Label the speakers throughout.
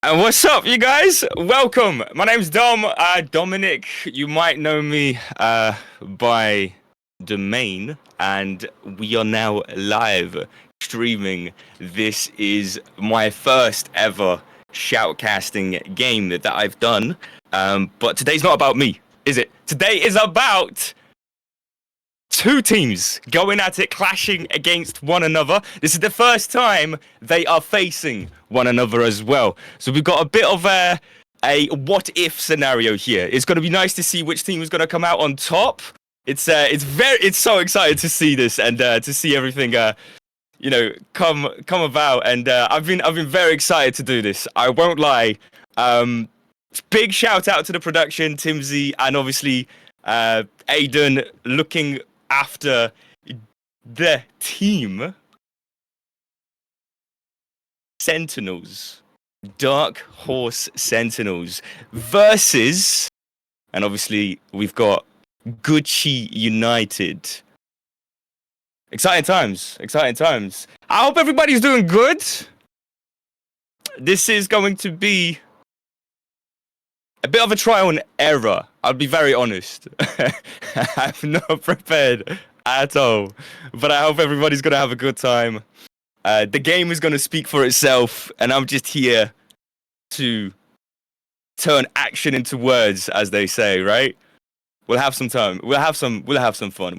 Speaker 1: And what's up, you guys? Welcome. My name's Dom. Dominic. You might know me by domain, and we are now live streaming. This is my first ever shoutcasting game that I've done. But today's not about me, is it? Today is about two teams going at it, clashing against one another. This is the first time they are facing one another as well. So we've got a bit of a what-if scenario here. It's going to be nice to see which team is going to come out on top. It's so excited to see this and to see everything come about. And I've been very excited to do this. I won't lie. Big shout out to the production, Timmsy, and obviously Aiden looking after the team. Sentinels, Dark Horse Sentinels versus, and obviously we've got Gucci United. Exciting times. I hope everybody's doing good. This is going to be a bit of a trial and error. I'll be very honest. I'm not prepared at all. But I hope everybody's going to have a good time. The game is going to speak for itself. And I'm just here to turn action into words, as they say, right? We'll have some time. We'll have some fun.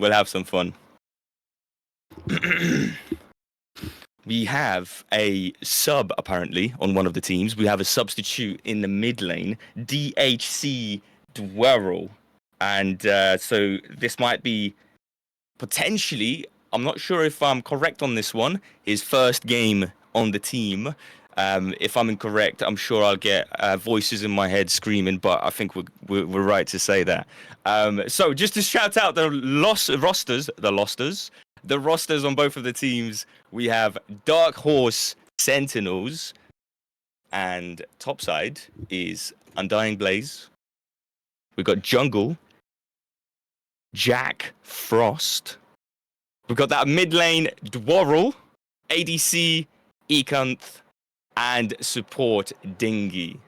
Speaker 1: We have a sub, apparently, on one of the teams. We have a substitute in the mid lane, DHC Dwirl. And so this might be potentially, I'm not sure if I'm correct on this one, his first game on the team. If I'm incorrect, I'm sure I'll get voices in my head screaming, but I think we're right to say that. So just to shout out the rosters on both of the teams. We have Dark Horse Sentinels, and topside is Undying Blaze. We've got Jungle, Jack Frost. We've got that mid lane, Dwarrel, ADC, Ekanth, and support Dingy.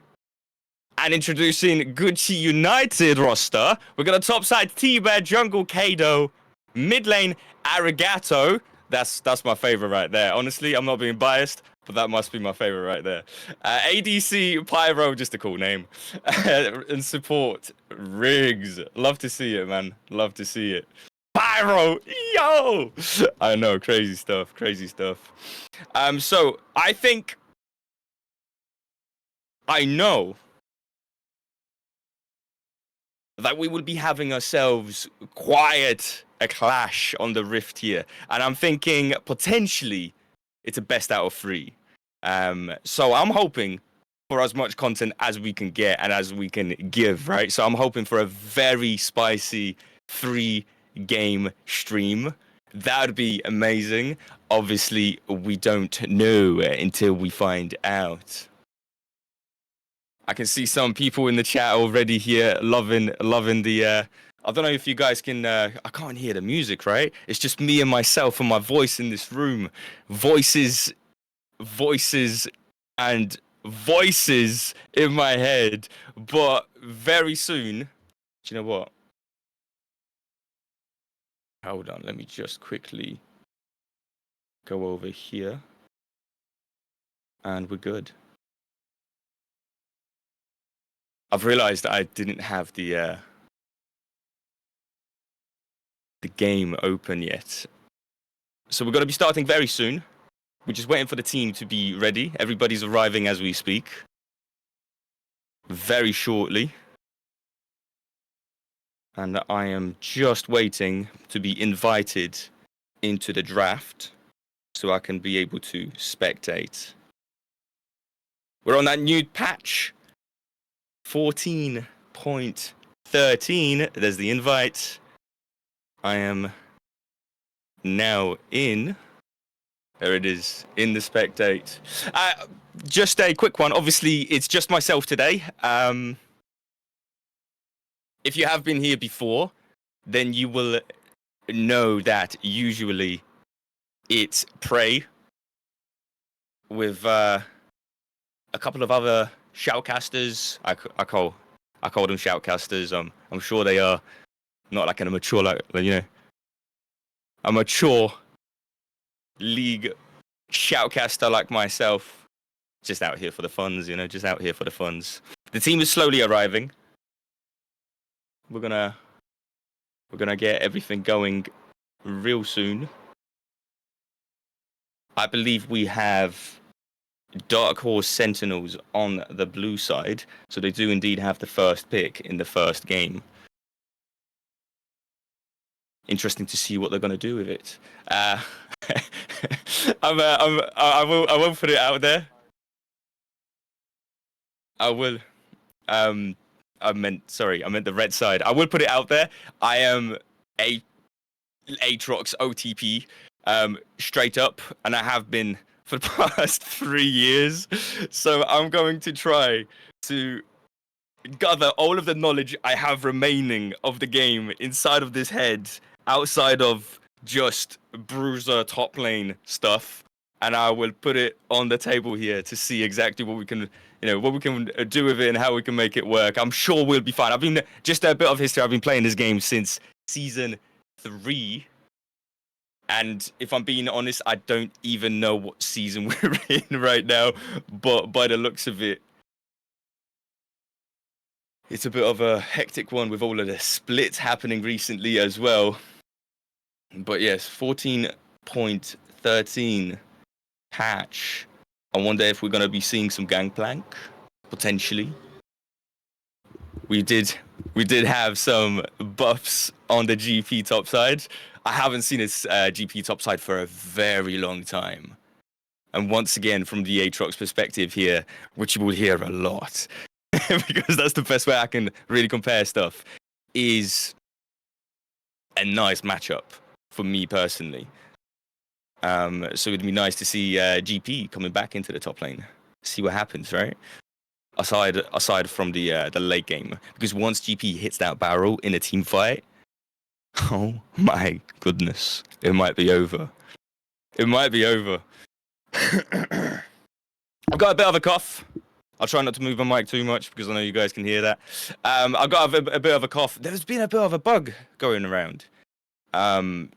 Speaker 1: And introducing Gucci United roster, we've got a topside T-Bear, Jungle Kado, mid lane Arigato. That's my favorite right there. Honestly, I'm not being biased, but that must be my favorite right there. ADC Pyro, just a cool name. And support Riggs. Love to see it, man. Love to see it. Pyro, yo! I know, crazy stuff. So I think I know that we will be having ourselves quite a clash on the Rift here. And I'm thinking potentially it's a best out of 3. So I'm hoping for as much content as we can get and as we can give, right? So I'm hoping for a very spicy 3-game stream. That'd be amazing. Obviously, we don't know until we find out. I can see some people in the chat already here loving the I don't know if you guys can I can't hear the music, right? It's just me and myself and my voice in this room. Voices and voices in my head. But very soon, do you know what? Hold on, let me just quickly go over here. And we're good. I've realized I didn't have the game open yet. So we're going to be starting very soon. We're just waiting for the team to be ready. Everybody's arriving as we speak. Very shortly. And I am just waiting to be invited into the draft so I can be able to spectate. We're on that new patch. 14.13. There's the invite. I am now in. There it is, in the spectate. Just a quick one. Obviously, it's just myself today. If you have been here before, then you will know that usually it's Prey with a couple of other shoutcasters. I call them shoutcasters. I'm sure they are not like an immature, like a mature league shoutcaster like myself. Just out here for the funds, just out here for the funds. The team is slowly arriving. We're gonna get everything going real soon. I believe we have Dark Horse Sentinels on the blue side, so they do indeed have the first pick in the first game. Interesting to see what they're going to do with it. I will put it out there. I will. I meant the red side. I will put it out there. I am Aatrox OTP, straight up, and I have been for the past 3 years. So I'm going to try to gather all of the knowledge I have remaining of the game inside of this head, outside of just bruiser top lane stuff, and I will put it on the table here to see exactly what we can do with it and how we can make it work. I'm sure we'll be fine. I've been just a bit of history. I've been playing this game since season 3. And if I'm being honest, I don't even know what season we're in right now. But by the looks of it, it's a bit of a hectic one with all of the splits happening recently as well. But yes, 14.13 patch. I wonder if we're going to be seeing some Gangplank, potentially. We did have some buffs on the GP top side. I haven't seen its GP top side for a very long time. And once again, from the Aatrox perspective here, which you will hear a lot, because that's the best way I can really compare stuff, is a nice matchup for me personally. So it'd be nice to see GP coming back into the top lane, see what happens, right? Aside from the late game, because once GP hits that barrel in a team fight, oh my goodness, it might be over. It might be over. I've got a bit of a cough. I'll try not to move my mic too much because I know you guys can hear that. I've got a bit of a cough. There's been a bit of a bug going around. That's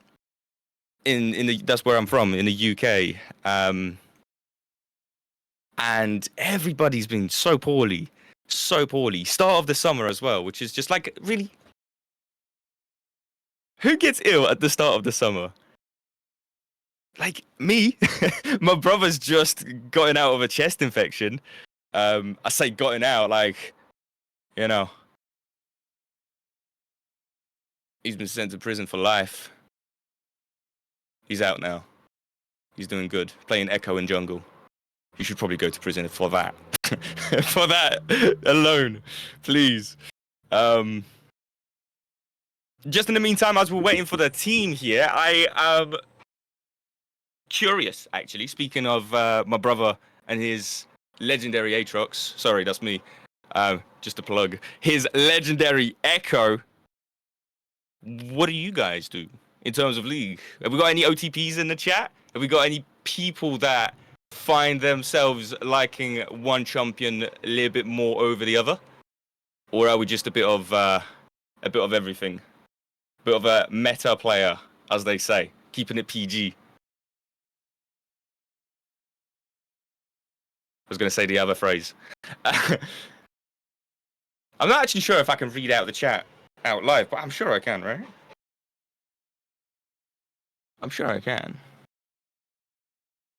Speaker 1: where I'm from, in the UK. And everybody's been so poorly. Start of the summer as well, which is just like, really? Who gets ill at the start of the summer? Like, me? My brother's just gotten out of a chest infection. I say gotten out, like, he's been sent to prison for life. He's out now. He's doing good. Playing Echo in jungle. You should probably go to prison for that. For that alone, please. Just in the meantime, as we're waiting for the team here, I am curious, actually. Speaking of my brother and his legendary Aatrox. Sorry, that's me. Just a plug. His legendary Echo. What do you guys do in terms of League? Have we got any OTPs in the chat? Have we got any people that find themselves liking one champion a little bit more over the other? Or are we just a bit of everything? A bit of a meta player, as they say, keeping it PG. I was going to say the other phrase. I'm not actually sure if I can read out the chat out live, but I'm sure I can, right? I'm sure I can.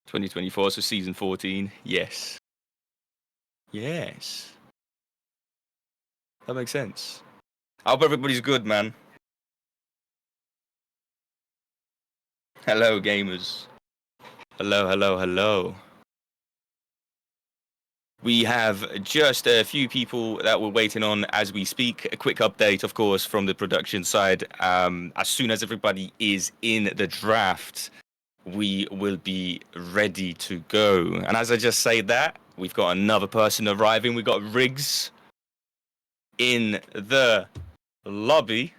Speaker 1: 2024, so season 14. Yes. Yes. That makes sense. I hope everybody's good, man. Hello, gamers. Hello. We have just a few people that we're waiting on as we speak. A quick update, of course, from the production side. As soon as everybody is in the draft, we will be ready to go. And as I just say that, we've got another person arriving. We've got Riggs in the lobby.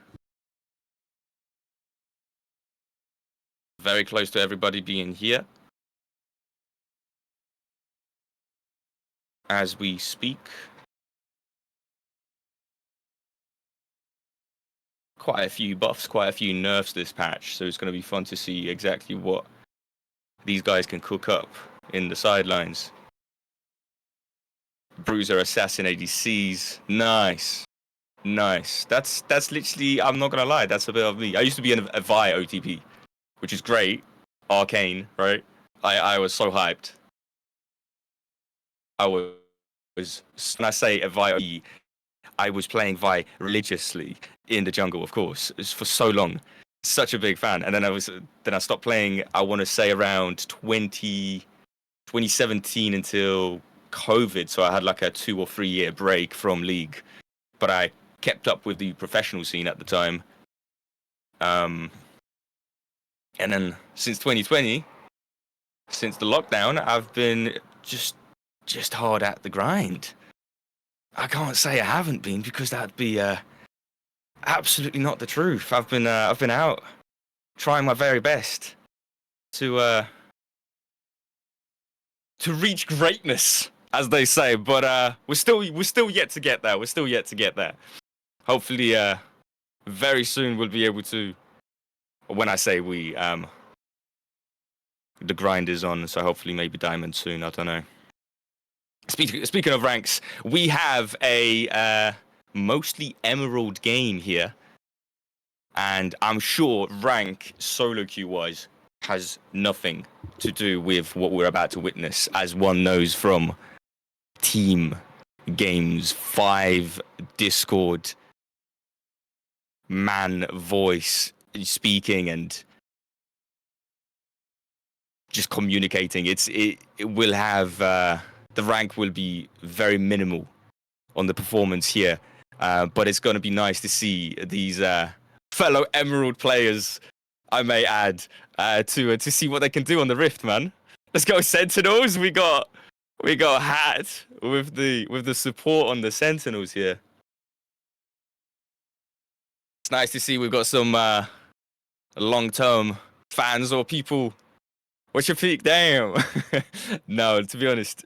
Speaker 1: Very close to everybody being here. as we speak. Quite a few buffs, quite a few nerfs this patch, so it's going to be fun to see exactly what these guys can cook up in the sidelines. Bruiser Assassin ADCs, nice. Nice. That's literally, I'm not gonna lie, that's a bit of me. I used to be a Vi OTP, which is great. Arcane, right? I was so hyped. I was when I say a Vi, I was playing Vi religiously in the jungle, of course, for so long. Such a big fan. And then I stopped playing, I want to say around 2017 until COVID, so I had like a 2 or 3 year break from League. But I kept up with the professional scene at the time. And then since 2020, since the lockdown, I've been just hard at the grind. I can't say I haven't been, because that'd be absolutely not the truth. I've been out trying my very best to reach greatness, as they say. But we're still yet to get there. We're still yet to get there. Hopefully, very soon we'll be able to. When I say we, the grind is on, so hopefully maybe Diamond soon. I don't know. Speaking of ranks, we have a mostly Emerald game here, and I'm sure rank solo queue wise has nothing to do with what we're about to witness, as one knows from team games, 5 Discord, man voice speaking and just communicating. It will have the rank will be very minimal on the performance here, but it's going to be nice to see these fellow Emerald players, I may add, to see what they can do on the Rift, man. Let's go Sentinels. We got Hat with the support on the Sentinels here. It's nice to see we've got some long-term fans or people. What's your peak? Damn. No, to be honest,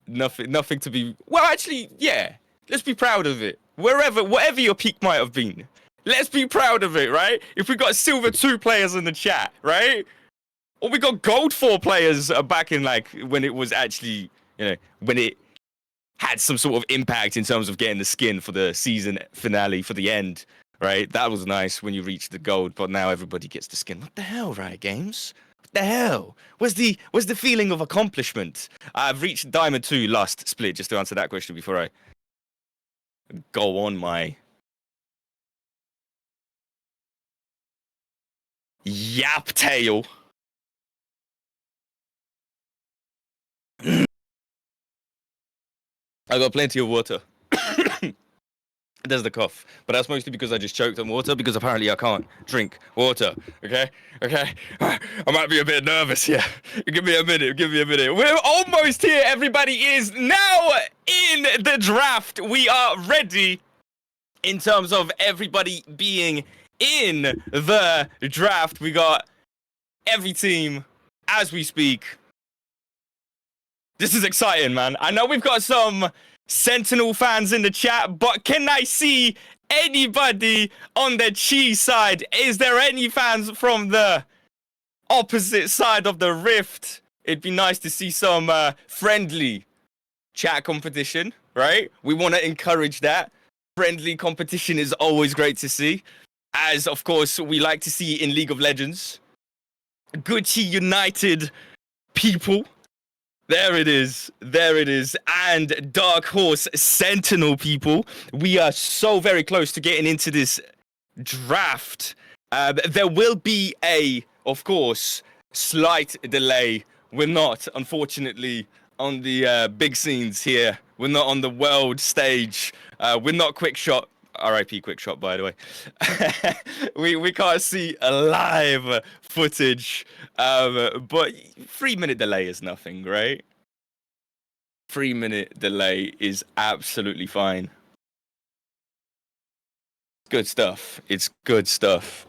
Speaker 1: nothing to be. Well, actually, yeah. Let's be proud of it. Whatever your peak might have been, let's be proud of it, right? If we got silver 2 players in the chat, right? Or we got gold 4 players back in, like, when it was actually, when it had some sort of impact in terms of getting the skin for the season finale, for the end, right? That was nice when you reached the gold, but now everybody gets the skin. What the hell, Riot Games? What the hell? Where's the feeling of accomplishment? I've reached Diamond 2 last split, just to answer that question before I go on my yap tail. I got plenty of water. There's the cough, but that's mostly because I just choked on water, because apparently I can't drink water. Okay. I might be a bit nervous here. Give me a minute. We're almost here. Everybody is now in the draft. We are ready in terms of everybody being in the draft. We got every team as we speak. This is exciting, man. I know we've got some Sentinel fans in the chat, but can I see anybody on the Chi side? Is there any fans from the opposite side of the Rift? It'd be nice to see some friendly chat competition, right? We want to encourage that. Friendly competition is always great to see, as of course we like to see in League of Legends. Gucci United people. There it is. And Dark Horse Sentinel people. We are so very close to getting into this draft. There will be of course, slight delay. We're not, unfortunately, on the big scenes here. We're not on the world stage. We're not Quickshot. RIP Quickshot, by the way. we can't see a live footage, but 3-minute delay is nothing, right? 3-minute delay is absolutely fine. Good stuff. It's good stuff.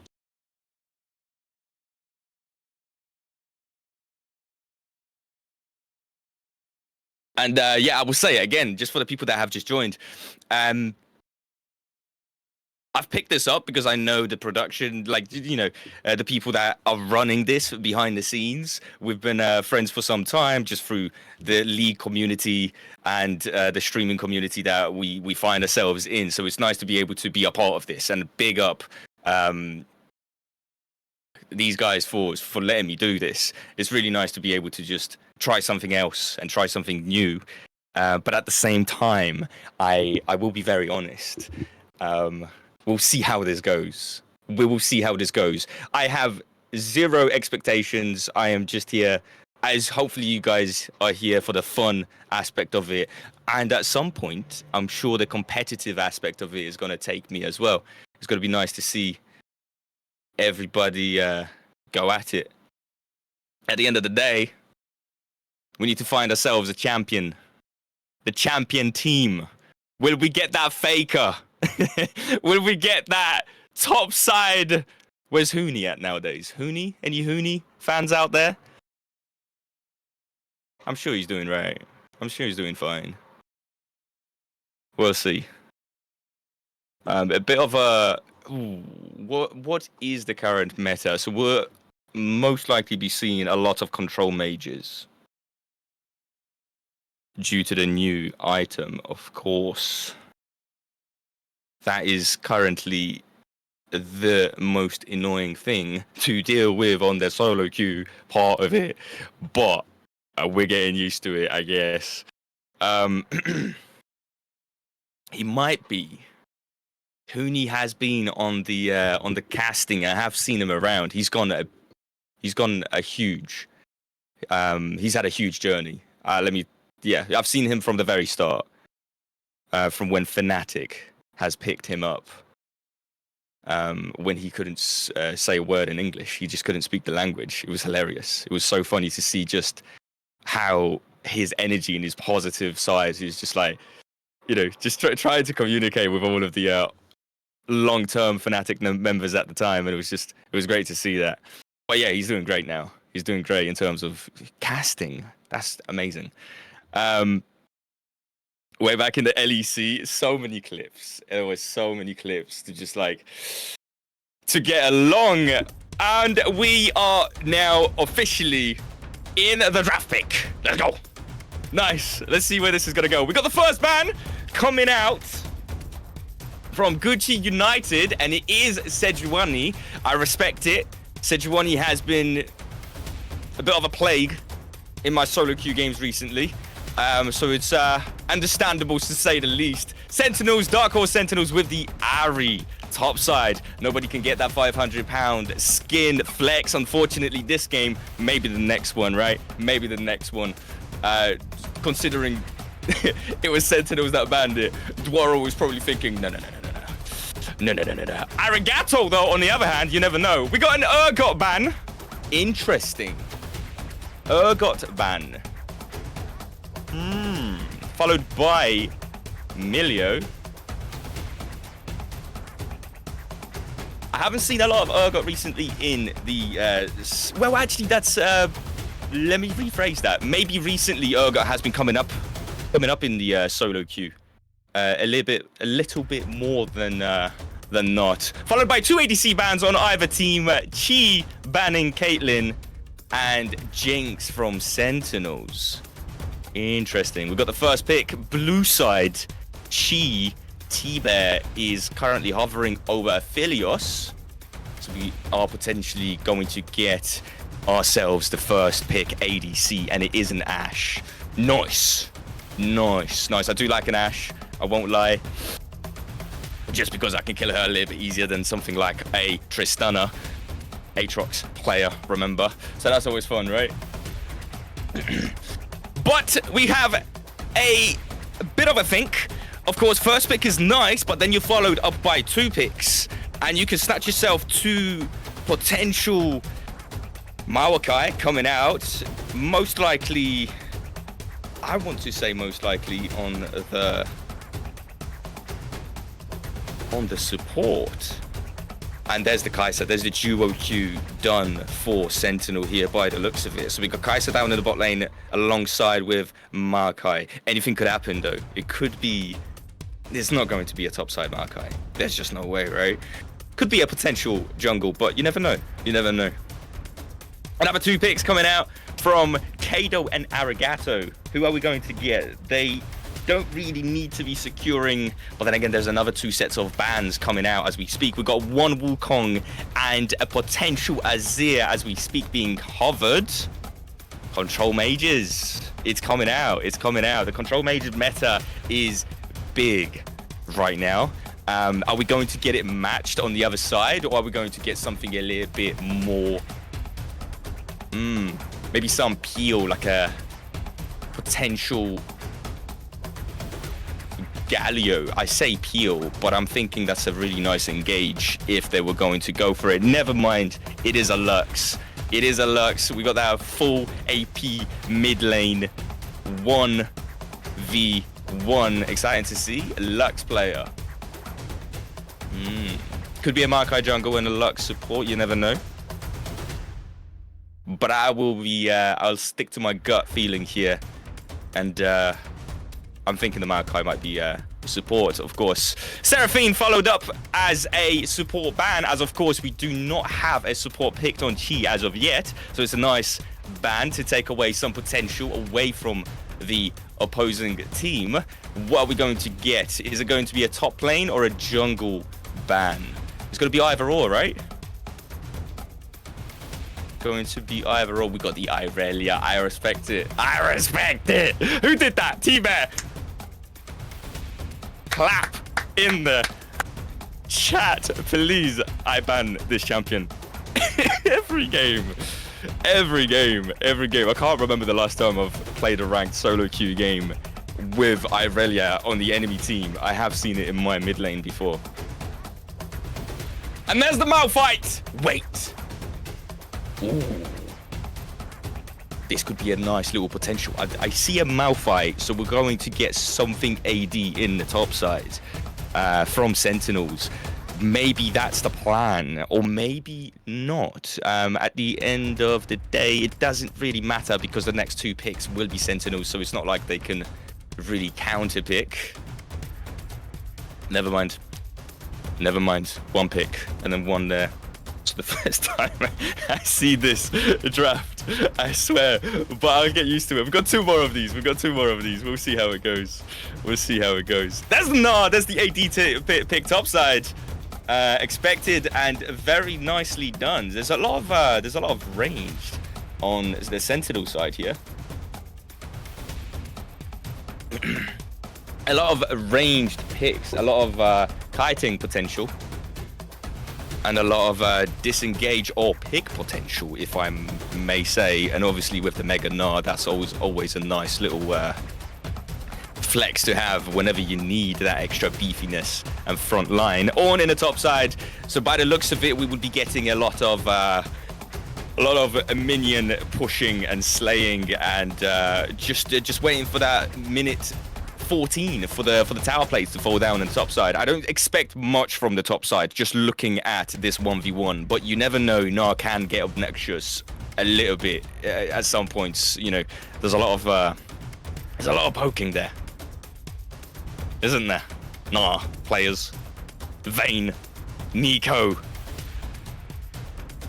Speaker 1: And yeah, I will say it again, just for the people that have just joined. I've picked this up because I know the production, like, the people that are running this behind the scenes. We've been friends for some time, just through the league community and the streaming community that we find ourselves in. So it's nice to be able to be a part of this, and big up these guys for letting me do this. It's really nice to be able to just try something else and try something new. But at the same time, I will be very honest. We'll see how this goes. We will see how this goes. I have zero expectations. I am just here, as hopefully you guys are here for the fun aspect of it. And at some point, I'm sure the competitive aspect of it is going to take me as well. It's going to be nice to see everybody go at it. At the end of the day, we need to find ourselves a champion. The champion team. Will we get that faker? Will we get that top side? Where's Hooney at nowadays? Hooney? Any Hooney fans out there? I'm sure he's doing right. I'm sure he's doing fine. We'll see. A bit of a... what is the current meta? So we'll most likely be seeing a lot of control mages. Due to the new item, of course. That is currently the most annoying thing to deal with on the solo queue part of it, but we're getting used to it, I guess. He might be. Hooney has been on the casting. I have seen him around. He's had a huge journey. I've seen him from the very start, from when Fnatic has picked him up, when he couldn't say a word in English. He just couldn't speak the language. It was hilarious. It was so funny to see just how his energy and his positive side is just like, just trying to communicate with all of the long-term Fnatic members at the time. And it was great to see that. But yeah, he's doing great now. He's doing great in terms of casting. That's amazing. Way back in the LEC, so many clips. There were so many clips to just to get along. And we are now officially in the draft pick. Let's go. Nice. Let's see where this is going to go. We got the first ban coming out from Gucci United, and it is Sejuani. I respect it. Sejuani has been a bit of a plague in my solo queue games recently. So it's understandable to say the least. Sentinels, Dark Horse Sentinels with the Ari top side. Nobody can get that £500 skin flex. Unfortunately, this game, maybe the next one, right? Maybe the next one. Considering it was Sentinels that banned it, Dwaro was probably thinking, no. Arigato, though, on the other hand, you never know. We got an Urgot ban. Interesting. Urgot ban. Followed by Milio. I haven't seen a lot of Urgot recently in the... well, actually, that's... let me rephrase that. Maybe recently Urgot has been coming up in the solo queue. A little bit more than not. Followed by two ADC bans on either team. Chi banning Caitlyn and Jinx from Sentinels. Interesting. We've got the first pick. Blue side. Chi T-Bear is currently hovering over Aphelios. So we are potentially going to get ourselves the first pick ADC, and it is an Ashe. Nice. I do like an Ashe. I won't lie. Just because I can kill her a little bit easier than something like a Tristana. Aatrox player, remember? So that's always fun, right? But we have a bit of a think. Of course, first pick is nice, but then you're followed up by two picks. And you can snatch yourself two potential Maokai coming out. Most likely, I want to say most likely on the support. And there's the Kai'Sa. There's the duo Q done for Sentinel here by the looks of it. So we got Kai'Sa down in the bot lane alongside with Maokai. Anything could happen though. It could be... There's not going to be a topside Maokai. There's just no way, right? Could be a potential jungle, but you never know. You never know. Another 2 picks coming out from Kado and Arigato. Who are we going to get? They don't really need to be securing, but then again, there's another 2 sets of bans coming out as we speak. We've got one Wukong and a potential Azir as we speak being hovered. Control mages. It's coming out. It's coming out. The control mages meta is big right now. Are we going to get it matched on the other side, or are we going to get something a little bit more... maybe some peel, like a potential Galio. I say peel, but I'm thinking that's a really nice engage if they were going to go for it. Never mind, it is a Lux. It is a Lux. We got that full AP mid lane 1v1. Exciting to see. A Lux player. Could be a Maokai jungle and a Lux support, you never know. But I will be, I'll stick to my gut feeling here. And I'm thinking the Maokai might be support, of course. Seraphine followed up as a support ban, as of course we do not have a support picked on Chi as of yet. So it's a nice ban to take away some potential away from the opposing team. What are we going to get? Is it going to be a top lane or a jungle ban? It's going to be either or, right? Going to be either or. We got the Irelia. I respect it. I respect it. Who did that? T-Bear. Clap in the chat, please. I ban this champion. Every game. Every game. Every game. I can't remember the last time I've played a ranked solo queue game with Irelia on the enemy team. I have seen it in my mid lane before. And there's the Malphite. Wait. Ooh. This could be a nice little potential. I see a Malphite, so we're going to get something AD in the top side from Sentinels. Maybe that's the plan, or maybe not. At the end of the day, it doesn't really matter because the next 2 picks will be Sentinels, so it's not like they can really counter pick. Never mind. Never mind. 1 pick and then 1 there. It's the first time I see this draft, I swear, but I'll get used to it. We've got 2 more of these. We've got 2 more of these. We'll see how it goes. We'll see how it goes. There's the AD pick topside. Expected and very nicely done. There's a lot of ranged on the Sentinel side here. A lot of ranged picks, a lot of kiting potential, and a lot of disengage or pick potential, if I may say. And obviously with the Mega Gnar, that's always a nice little flex to have whenever you need that extra beefiness and front line. On in the top side, so by the looks of it, we would be getting a lot of minion pushing and slaying, and just waiting for that minute 14 for the tower plates to fall down on the top side. I don't expect much from the top side, just looking at this 1v1, but you never know. Gnar can get obnoxious a little bit at some points. You know, there's a lot of poking there, isn't there? Gnar players, Vayne, Nico,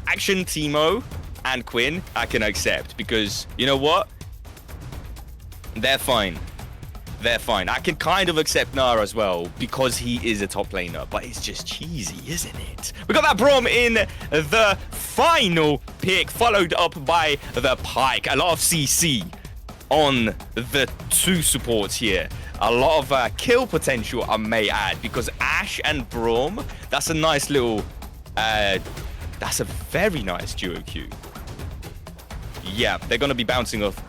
Speaker 1: Action, Teemo, and Quinn, I can accept, because you know what? They're fine. They're fine. I can kind of accept Gnar as well because he is a top laner, but it's just cheesy, isn't it? We got that Braum in the final pick, followed up by the Pyke. A lot of CC on the 2 supports here. A lot of kill potential, I may add, because Ashe and Braum, that's a nice little, that's a very nice duo queue. Yeah, they're going to be bouncing off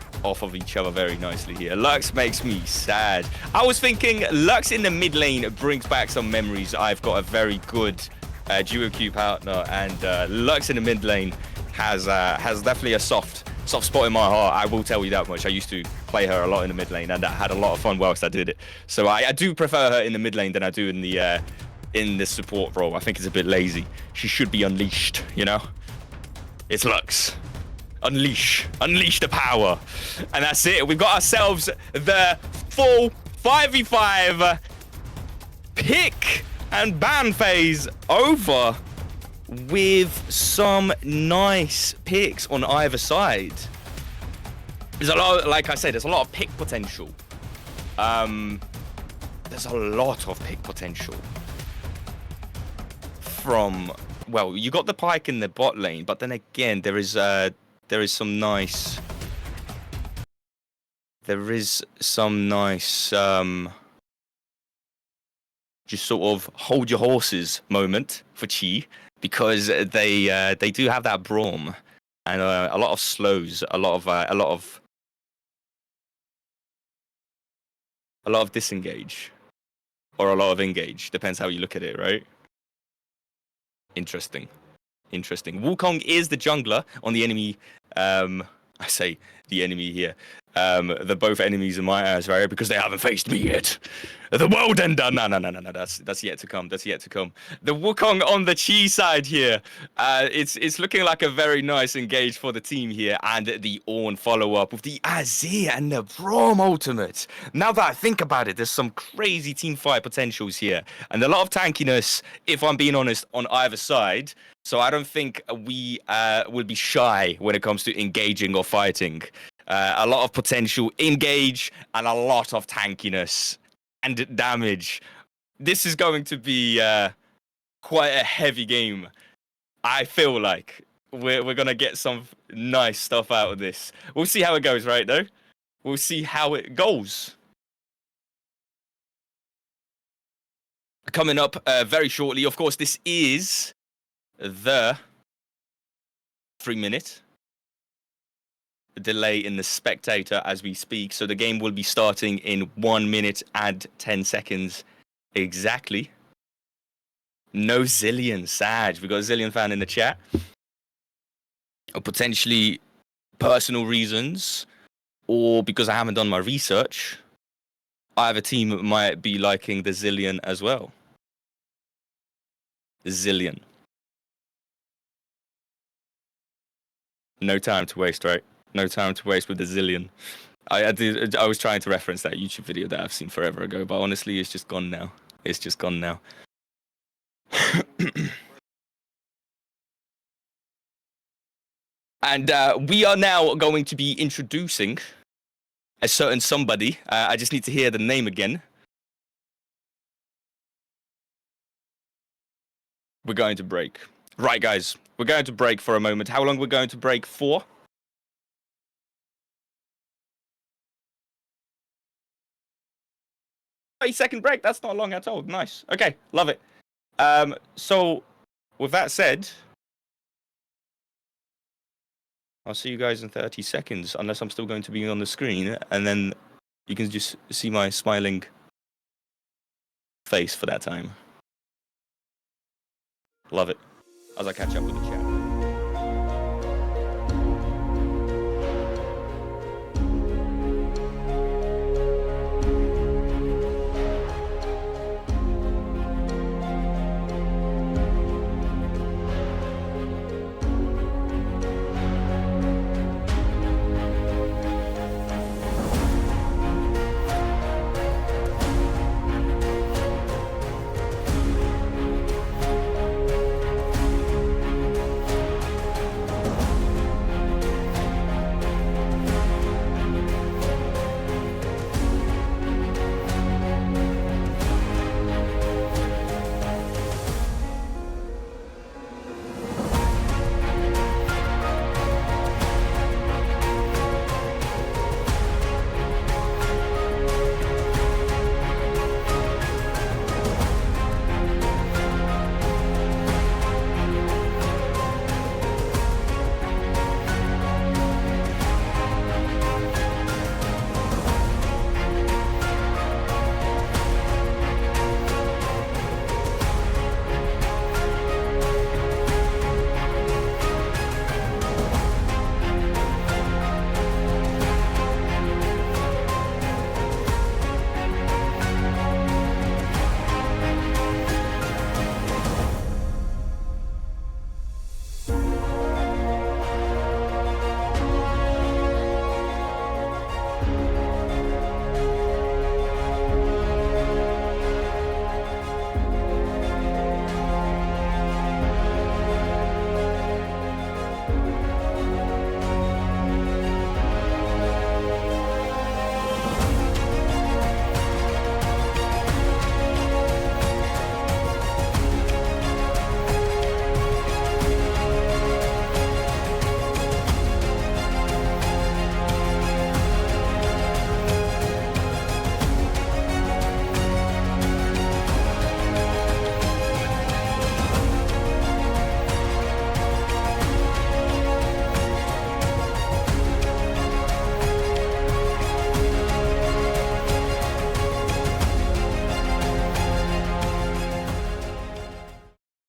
Speaker 1: of each other very nicely here. Lux makes me sad. I was thinking Lux in the mid lane brings back some memories. I've got a very good duo queue partner, and Lux in the mid lane has definitely a soft spot in my heart. I will tell you that much. I used to play her a lot in the mid lane, and I had a lot of fun whilst I did it. So I do prefer her in the mid lane than I do in the in this support role. I think it's a bit lazy. She should be unleashed, you know? It's Lux. Unleash the power. And that's it. We've got ourselves the full 5v5 pick and ban phase over with some nice picks on either side. There's a lot, like I said, there's a lot of pick potential. There's a lot of pick potential from, well, you got the Pyke in the bot lane, but then again, there is some nice just sort of hold your horses moment for Chi, because they do have that Braum and a lot of slows, a lot of disengage, or a lot of engage, depends how you look at it, right? Interesting. Wukong is the jungler on the enemy. I say the enemy here. They're both enemies in my eyes, right? Because they haven't faced me yet. The world ender. No. That's yet to come. The Wukong on the Chi side here. It's looking like a very nice engage for the team here, and the Ornn follow up with the Azir and the Braum ultimate. Now that I think about it, there's some crazy team fight potentials here, and a lot of tankiness, if I'm being honest, on either side. So I don't think we will be shy when it comes to engaging or fighting. A lot of potential engage and a lot of tankiness and damage. This is going to be quite a heavy game. I feel like we're going to get some nice stuff out of this. We'll see how it goes, right, though? We'll see how it goes. Coming up very shortly, of course, this is the 3-minute delay in the spectator as we speak, so the game will be starting in 1 minute and 10 seconds exactly. No Zillion, Sag. We got a Zillion fan in the chat. Or potentially personal reasons, or because I haven't done my research, either team might be liking the Zillion as well. Zillion. No time to waste, right? No time to waste with the Zillion. I was trying to reference that YouTube video that I've seen forever ago, but honestly, it's just gone now. And we are now going to be introducing a certain somebody. I just need to hear the name again. We're going to break. Right, guys. We're going to break for a moment. How long we're going to break for? 30-second break. That's not long at all. Nice. Okay, love it. So, with that said, I'll see you guys in 30 seconds, unless I'm still going to be on the screen, and then you can just see my smiling face for that time. Love it. As I catch up with the chat.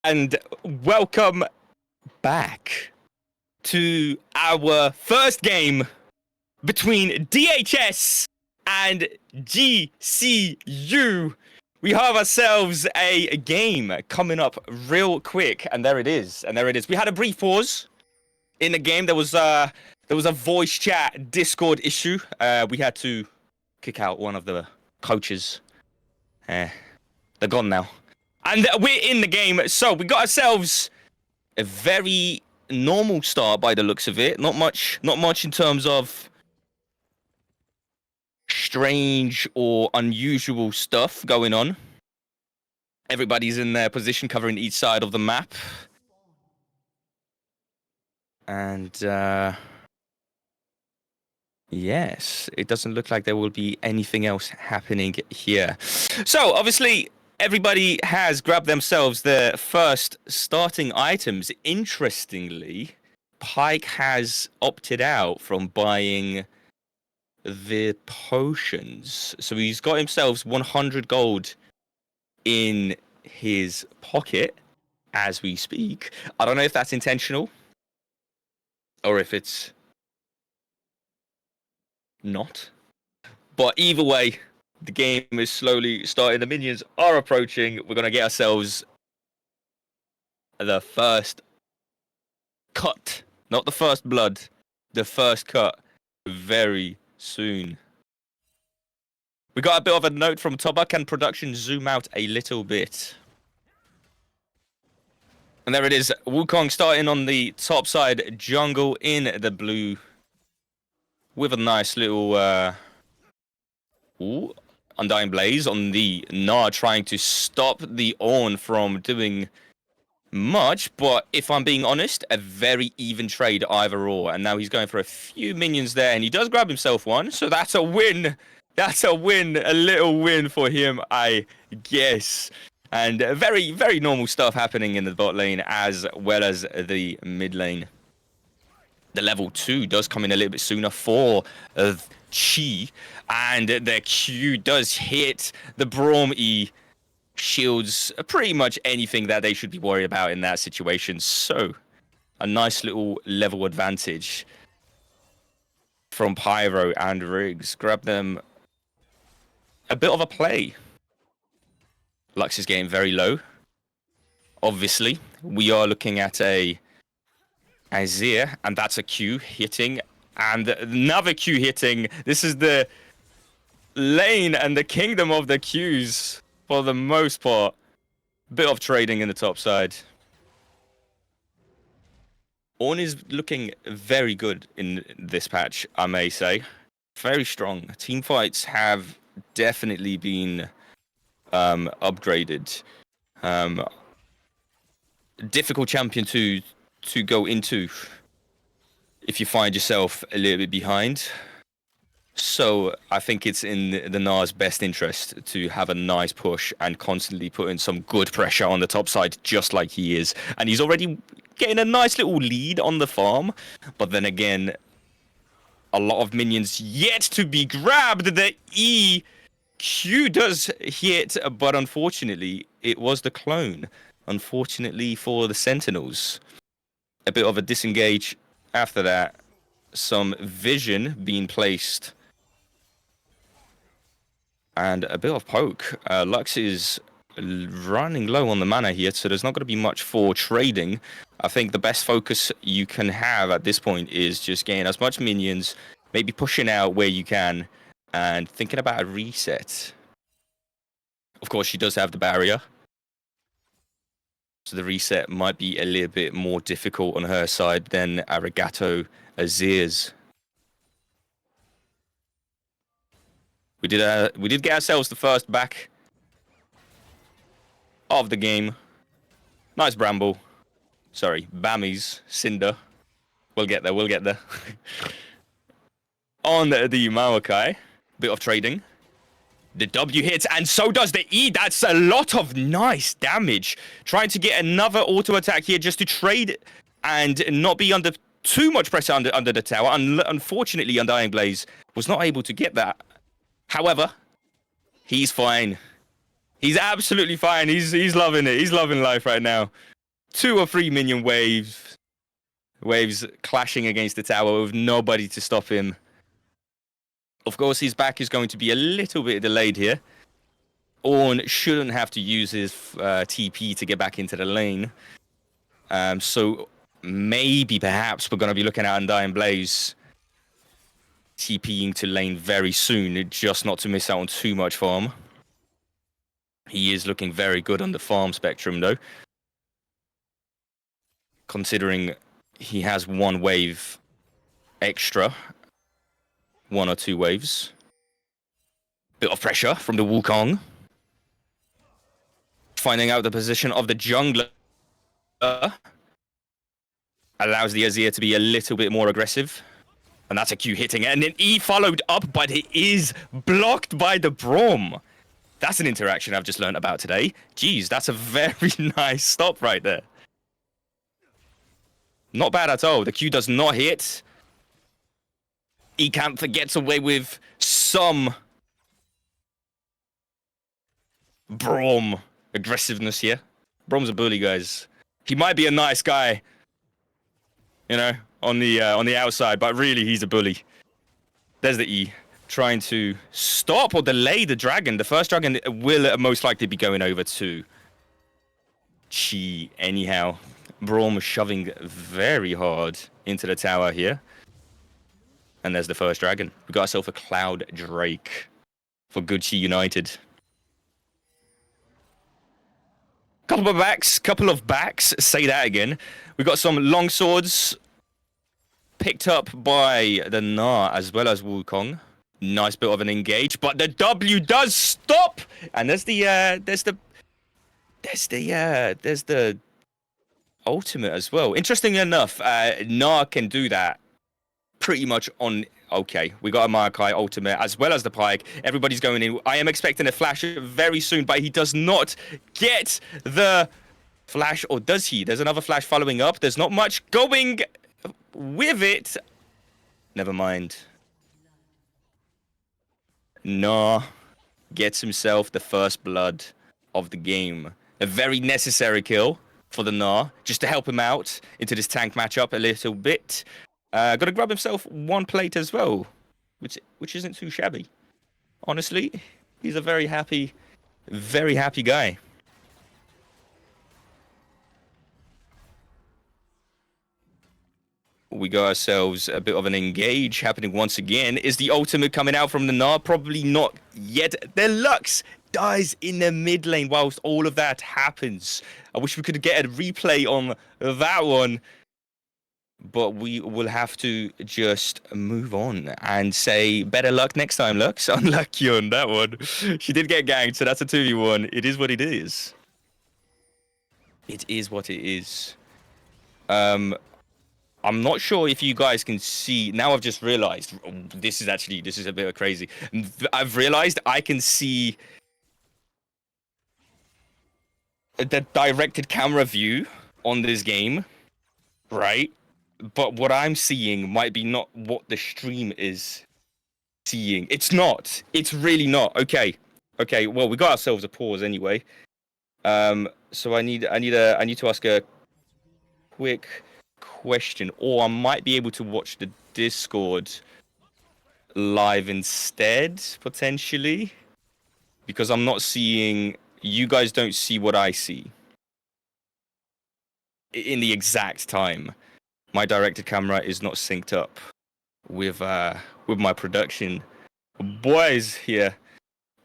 Speaker 1: and welcome back to our first game between DHS and GCU. We have ourselves a game coming up real quick, and there it is. We had a brief pause in the game. There was a voice chat Discord issue. We had to kick out one of the coaches. They're gone now. And we're in the game, so we got ourselves a very normal start by the looks of it. Not much in terms of strange or unusual stuff going on. Everybody's in their position, covering each side of the map. And yes, it doesn't look like there will be anything else happening here. So obviously, everybody has grabbed themselves their first starting items. Interestingly, Pike has opted out from buying the potions. So he's got himself 100 gold in his pocket as we speak. I don't know if that's intentional or if it's not. But either way, the game is slowly starting. The minions are approaching. We're going to get ourselves the first cut. Not the first blood. The first cut very soon. We got a bit of a note from Toba. Can production zoom out a little bit? And there it is. Wukong starting on the top side. Jungle in the blue. With a nice little... Undying Blaze on the Gnar, trying to stop the Ornn from doing much, but if I'm being honest, a very even trade either or. And now he's going for a few minions there, and he does grab himself one, so that's a win. That's a win, a little win for him, I guess. And very, very normal stuff happening in the bot lane as well as the mid lane. The level 2 does come in a little bit sooner for Chi, and the Q does hit. The Braum E shields pretty much anything that they should be worried about in that situation. So, a nice little level advantage from Pyro and Riggs. Grab them a bit of a play. Lux is getting very low. Obviously, we are looking at a Azir, and that's a Q hitting, and another Q hitting. This is the lane and the kingdom of the Qs for the most part. Bit of trading in the top side. Ornn is looking very good in this patch, I may say. Very strong. Team fights have definitely been upgraded. Difficult champion to go into if you find yourself a little bit behind. So I think it's in the Gnar's best interest to have a nice push and constantly put in some good pressure on the top side, just like he is. And he's already getting a nice little lead on the farm. But then again, a lot of minions yet to be grabbed. The EQ does hit, but unfortunately, it was the clone. Unfortunately for the Sentinels. A bit of a disengage after that. Some vision being placed. And a bit of poke. Lux is running low on the mana here, so there's not going to be much for trading. I think the best focus you can have at this point is just getting as much minions, maybe pushing out where you can, and thinking about a reset. Of course, she does have the barrier. So the reset might be a little bit more difficult on her side than Arigato Azir's. We did get ourselves the first back of the game. Nice Bramble. Sorry, Bammies, Cinder. We'll get there, we'll get there. On the Maokai, bit of trading. The W hits, and so does the E. That's a lot of nice damage. Trying to get another auto attack here just to trade and not be under too much pressure under the tower. Unfortunately, Undying Blaze was not able to get that. However, he's fine. He's absolutely fine. He's loving it. He's loving life right now. 2 or 3 minion waves clashing against the tower with nobody to stop him. Of course, his back is going to be a little bit delayed here. Ornn shouldn't have to use his TP to get back into the lane. So maybe, perhaps, we're going to be looking at Undying Blaze TPing to lane very soon, just not to miss out on too much farm. He is looking very good on the farm spectrum, though. Considering he has 1 wave extra. 1 or 2 waves. Bit of pressure from the Wukong. Finding out the position of the jungler. Allows the Azir to be a little bit more aggressive. And that's a Q hitting it. And then E followed up, but it is blocked by the Braum. That's an interaction I've just learned about today. Jeez, that's a very nice stop right there. Not bad at all. The Q does not hit. Ecampher gets away with some Braum aggressiveness here. Braum's a bully, guys. He might be a nice guy, you know, on the outside, but really he's a bully. There's the E, trying to stop or delay the dragon. The first dragon will most likely be going over to Chi anyhow. Braum shoving very hard into the tower here. And there's the first dragon. We got ourselves a Cloud Drake for Gucci United. Couple of backs, say that again. We got some long swords picked up by the Na as well as Wukong. Nice bit of an engage, but the W does stop. And there's the ultimate as well. Interestingly enough, Na can do that pretty much on. Okay, we got a Maokai ultimate as well as the Pike. Everybody's going in. I am expecting a flash very soon, but he does not get the flash, or does he? There's another flash following up. There's not much going with it. Never mind. Nah gets himself the first blood of the game. A very necessary kill for the Nah, just to help him out into this tank matchup a little bit. Got to grab himself 1 plate as well, which isn't too shabby. Honestly, he's a very happy guy. We got ourselves a bit of an engage happening once again. Is the ultimate coming out from the Nah? Probably not yet. The Lux dies in the mid lane whilst all of that happens. I wish we could get a replay on that one. But we will have to just move on and say better luck next time, Lux. Unlucky on that one. She did get ganked, so that's a 2v1. It is what it is. It is what it is. I'm not sure if you guys can see. Now I've just realized this is a bit crazy. I've realized I can see the directed camera view on this game, right? But what I'm seeing might be not what the stream is seeing. It's not. It's really not. Okay. Well, we got ourselves a pause anyway. So I need to ask a quick question, or I might be able to watch the Discord live instead, potentially, because I'm not seeing. You guys don't see what I see in the exact time. My directed camera is not synced up with my production boys here.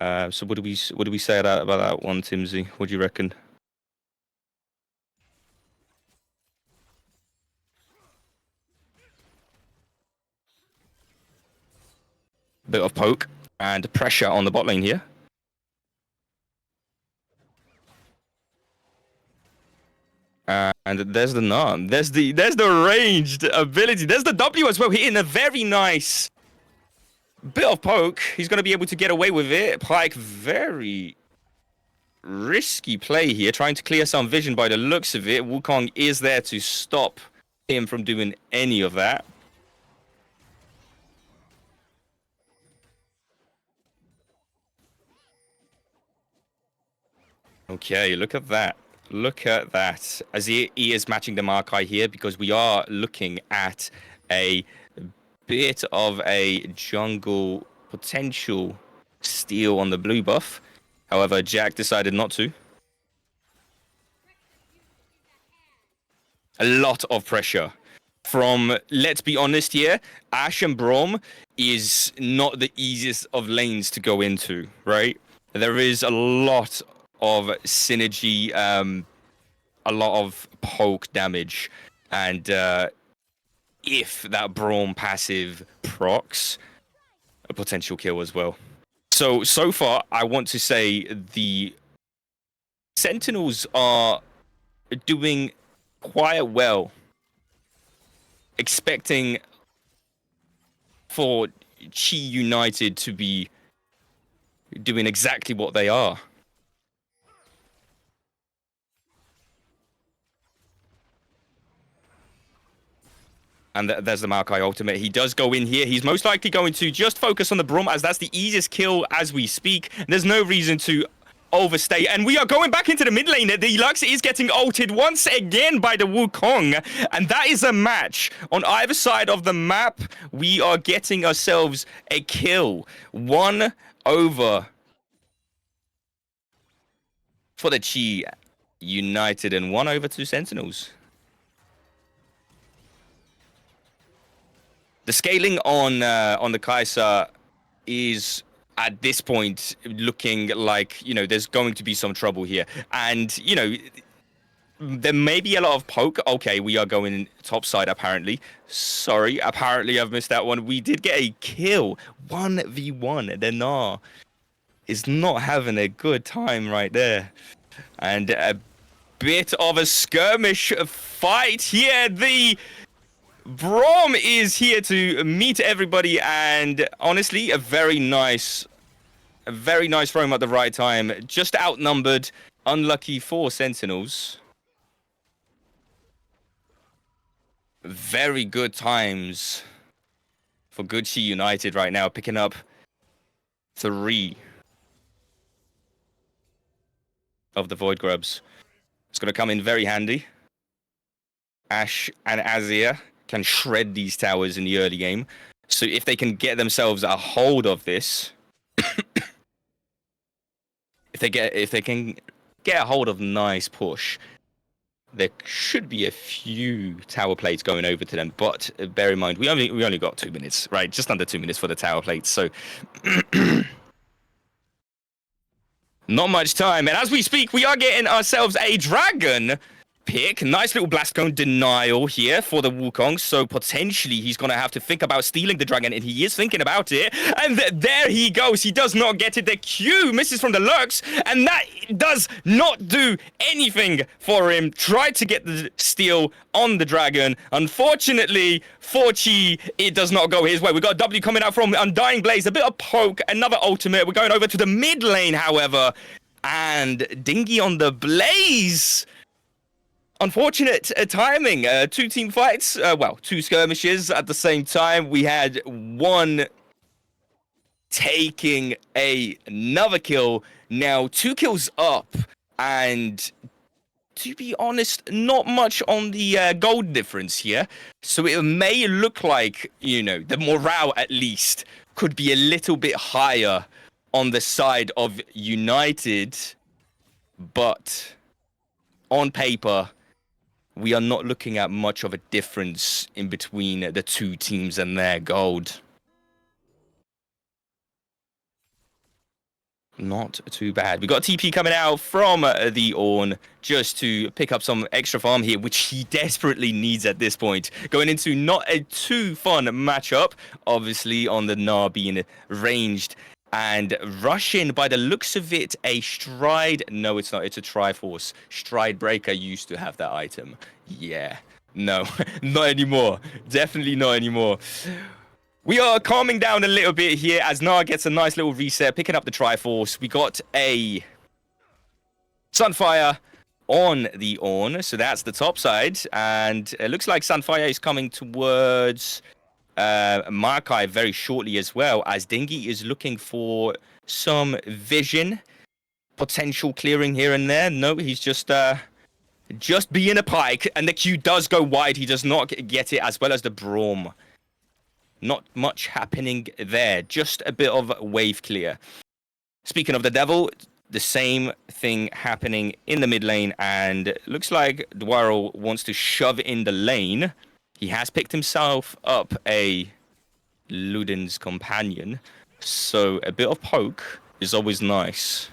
Speaker 1: So what do we say about that one, Timmsy? What do you reckon? Bit of poke and pressure on the bot lane here. And there's the Narm. There's the ranged ability. There's the W as well, hitting a very nice bit of poke. He's going to be able to get away with it. Pike, very risky play here, trying to clear some vision by the looks of it. Wukong is there to stop him from doing any of that. Okay, look at that. Look at that. As he is matching the Makai here because we are looking at a bit of a jungle potential steal on the blue buff. However, Jack decided not to. A lot of pressure from, let's be honest here, Ashe and Braum is not the easiest of lanes to go into, right? There is a lot of synergy, a lot of poke damage, and if that Braum passive procs, a potential kill as well. So far, I want to say the Sentinels are doing quite well, expecting for Chi United to be doing exactly what they are. And there's the Maokai ultimate. He does go in here. He's most likely going to just focus on the Braum, as that's the easiest kill as we speak. There's no reason to overstay. And we are going back into the mid lane. The Lux is getting ulted once again by the Wukong. And that is a match. On either side of the map, we are getting ourselves a kill. 1 over for the Chi United and 1 over to Sentinels. The scaling on the Kai'Sa is at this point looking like, you know, there's going to be some trouble here. And, you know, there may be a lot of poke. Okay, we are going top side apparently. Sorry, apparently I've missed that one. We did get a kill. 1v1. The Gnar is not having a good time right there. And a bit of a skirmish fight here. The Braum is here to meet everybody, and honestly, a very nice roam at the right time. Just outnumbered, unlucky for Sentinels. Very good times for Good Chi United right now, picking up 3 of the Void Grubs. It's going to come in very handy. Ashe and Azir can shred these towers in the early game. So if they can get themselves a hold of this, if they can get a hold of nice push, there should be a few tower plates going over to them. But bear in mind, we only got 2 minutes, right? Just under 2 minutes for the tower plates. So not much time. And as we speak, we are getting ourselves a dragon pick. Nice little blast cone denial here for the Wukong. So potentially he's going to have to think about stealing the dragon, and he is thinking about it. And there he goes. He does not get it. The Q misses from the Lux, and that does not do anything for him. Tried to get the steal on the dragon. Unfortunately for Chi, it does not go his way. We got a W coming out from Undying Blaze. A bit of poke, another ultimate. We're going over to the mid lane, however. And Dingy on the Blaze. Unfortunate timing. 2 team fights. Well, 2 skirmishes at the same time. We had one taking another kill. Now 2 kills up. And to be honest, not much on the gold difference here. So it may look like, you know, the morale at least could be a little bit higher on the side of United. But on paper, we are not looking at much of a difference in between the 2 teams and their gold. Not too bad. We got TP coming out from the Ornn just to pick up some extra farm here, which he desperately needs at this point. Going into not a too fun matchup, obviously on the Gnar being ranged. And Russian, by the looks of it, a stride. No, it's not. It's a Triforce. Stride Breaker used to have that item. Yeah. No, not anymore. Definitely not anymore. We are calming down a little bit here as Gnar gets a nice little reset, picking up the Triforce. We got a Sunfire on the Ornn, so that's the top side. And it looks like Sunfire is coming towards Makai very shortly as well, as Dingy is looking for some vision, potential clearing here and there. No, he's just just being a Pyke, and the Q does go wide. He does not get it, as well as the Braum. Not much happening there. Just a bit of wave clear. Speaking of the Devil, the same thing happening in the mid lane, and looks like Dwaro wants to shove in the lane. He has picked himself up a Luden's companion, so a bit of poke is always nice.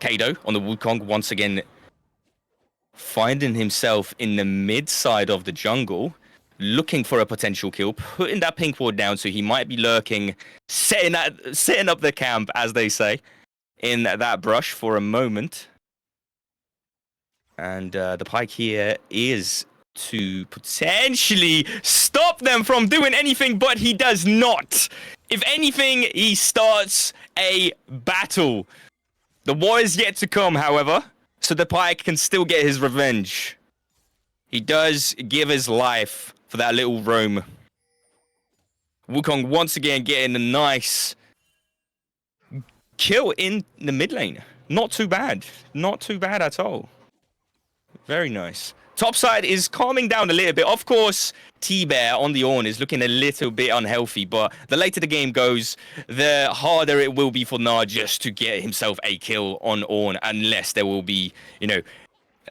Speaker 1: Kado on the Wukong once again finding himself in the mid side of the jungle, looking for a potential kill, putting that pink ward down, so he might be lurking, setting up the camp, as they say, in that brush for a moment. And the Pyke here is to potentially stop them from doing anything, but he does not. If anything, he starts a battle. The war is yet to come, however, so the Pyke can still get his revenge. He does give his life for that little roam. Wukong once again getting a nice kill in the mid lane. Not too bad. Not too bad at all. Very nice. Topside is calming down a little bit. Of course, T-Bear on the Ornn is looking a little bit unhealthy, but the later the game goes, the harder it will be for Nah just to get himself a kill on Ornn, unless there will be, you know,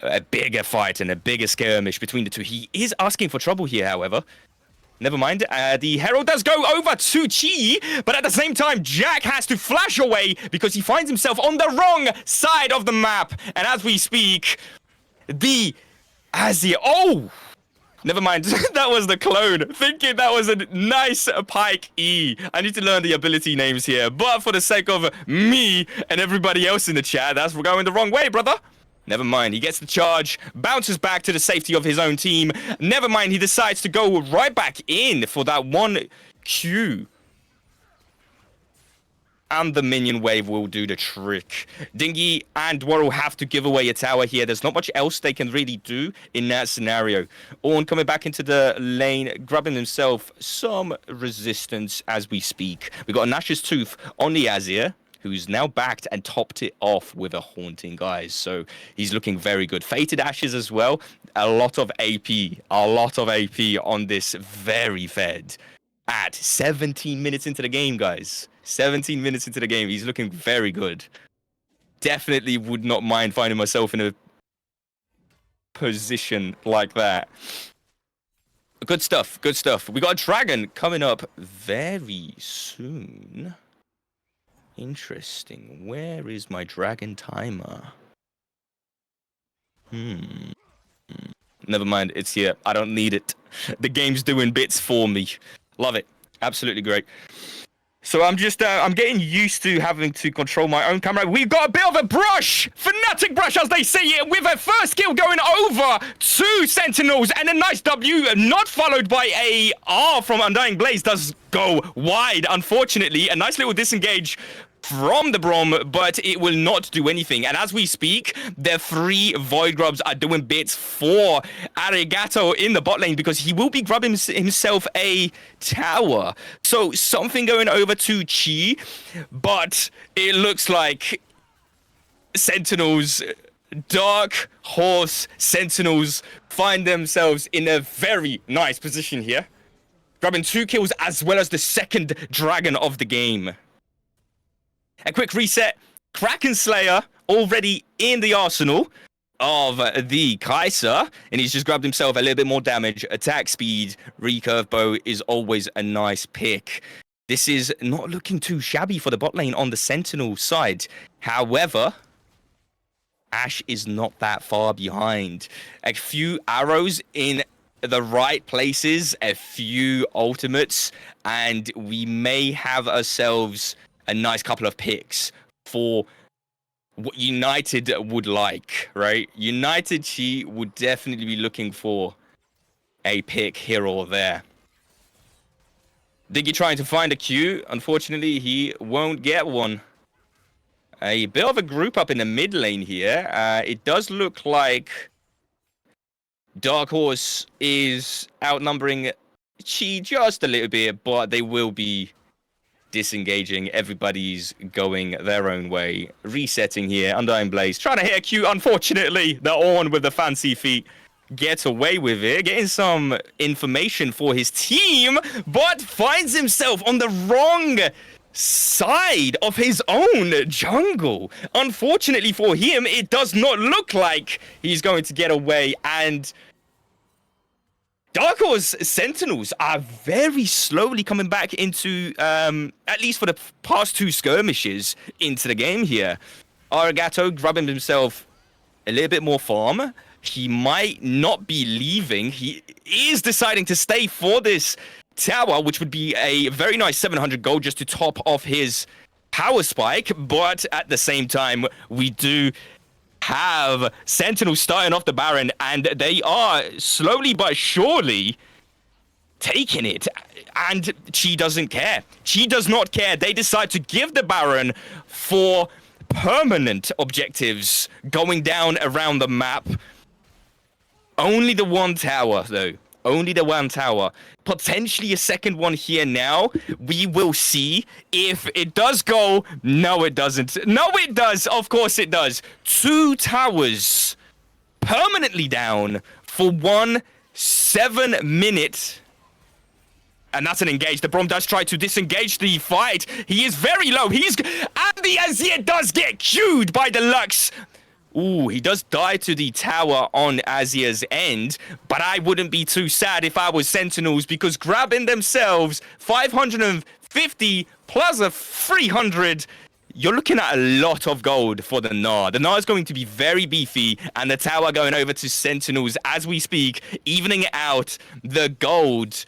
Speaker 1: a bigger fight and a bigger skirmish between the two. He is asking for trouble here, however. Never mind. The Herald does go over to Chi, but at the same time, Jack has to flash away because he finds himself on the wrong side of the map. And as we speak, the Azir... Oh! Never mind. That was the clone. Thinking that was a nice Pyke E. I need to learn the ability names here. But for the sake of me and everybody else in the chat, that's going the wrong way, brother. Never mind, he gets the charge, bounces back to the safety of his own team. Never mind, he decides to go right back in for that one Q. And the minion wave will do the trick. Dingy and Dwaro have to give away a tower here. There's not much else they can really do in that scenario. Ornn coming back into the lane, grabbing himself some resistance as we speak. We got a Nash's Tooth on the Azir, who's now backed and topped it off with a Haunting, guys. So he's looking very good. Fated Ashes as well. A lot of AP on this very fed at 17 minutes into the game, guys. 17 minutes into the game. He's looking very good. Definitely would not mind finding myself in a position like that. Good stuff. Good stuff. We got a dragon coming up very soon. Interesting. Where is my dragon timer? Never mind. It's here. I don't need it. The game's doing bits for me. Love it. Absolutely great. So I'm just, I'm getting used to having to control my own camera. We've got a bit of a brush! Fanatic brush, as they say it, with a first kill going over to Sentinels, and a nice W, not followed by a R from Undying Blaze, does go wide, unfortunately. A nice little disengage from the Braum, but it will not do anything. And as we speak, the 3 Void Grubs are doing bits for Arigato in the bot lane, because he will be grabbing himself a tower. So something going over to Chi, but it looks like Sentinels, Dark Horse Sentinels, find themselves in a very nice position here, grabbing 2 kills as well as the second dragon of the game. A quick reset. Kraken Slayer already in the arsenal of the Kai'Sa, and he's just grabbed himself a little bit more damage. Attack speed, recurve bow is always a nice pick. This is not looking too shabby for the bot lane on the Sentinel side. However, Ashe is not that far behind. A few arrows in the right places, a few ultimates, and we may have ourselves a nice couple of picks for what United would like, right? United, she would definitely be looking for a pick here or there. Diggy trying to find a Q. Unfortunately, he won't get one. A bit of a group up in the mid lane here. It does look like Dark Horse is outnumbering Chi just a little bit, but they will be disengaging. Everybody's going their own way. Resetting here. Undying Blaze trying to hit a Q. Unfortunately, the Ornn with the fancy feet gets away with it. Getting some information for his team, but finds himself on the wrong side of his own jungle. Unfortunately for him, it does not look like he's going to get away, and Dark Horse Sentinels are very slowly coming back into, at least for the past 2 skirmishes, into the game here. Arigato grabbing himself a little bit more farm. He might not be leaving. He is deciding to stay for this tower, which would be a very nice 700 gold just to top off his power spike. But at the same time, we do have Sentinels starting off the Baron, and they are slowly but surely taking it. And Chi doesn't care. Chi does not care. They decide to give the Baron for permanent objectives going down around the map. Only the one tower, though. Only the one tower. Potentially a second one here now. We will see if it does go. No, it doesn't. No, it does. Of course it does. 2 towers permanently down for 1 7-minute. And that's an engage. The Brom does try to disengage the fight. He is very low. And the Azir does get queued by the Lux. Ooh, he does die to the tower on Azir's end, but I wouldn't be too sad if I was Sentinels, because grabbing themselves 550 plus a 300, you're looking at a lot of gold for the Gnar. The Gnar is going to be very beefy, and the tower going over to Sentinels as we speak, evening out the gold.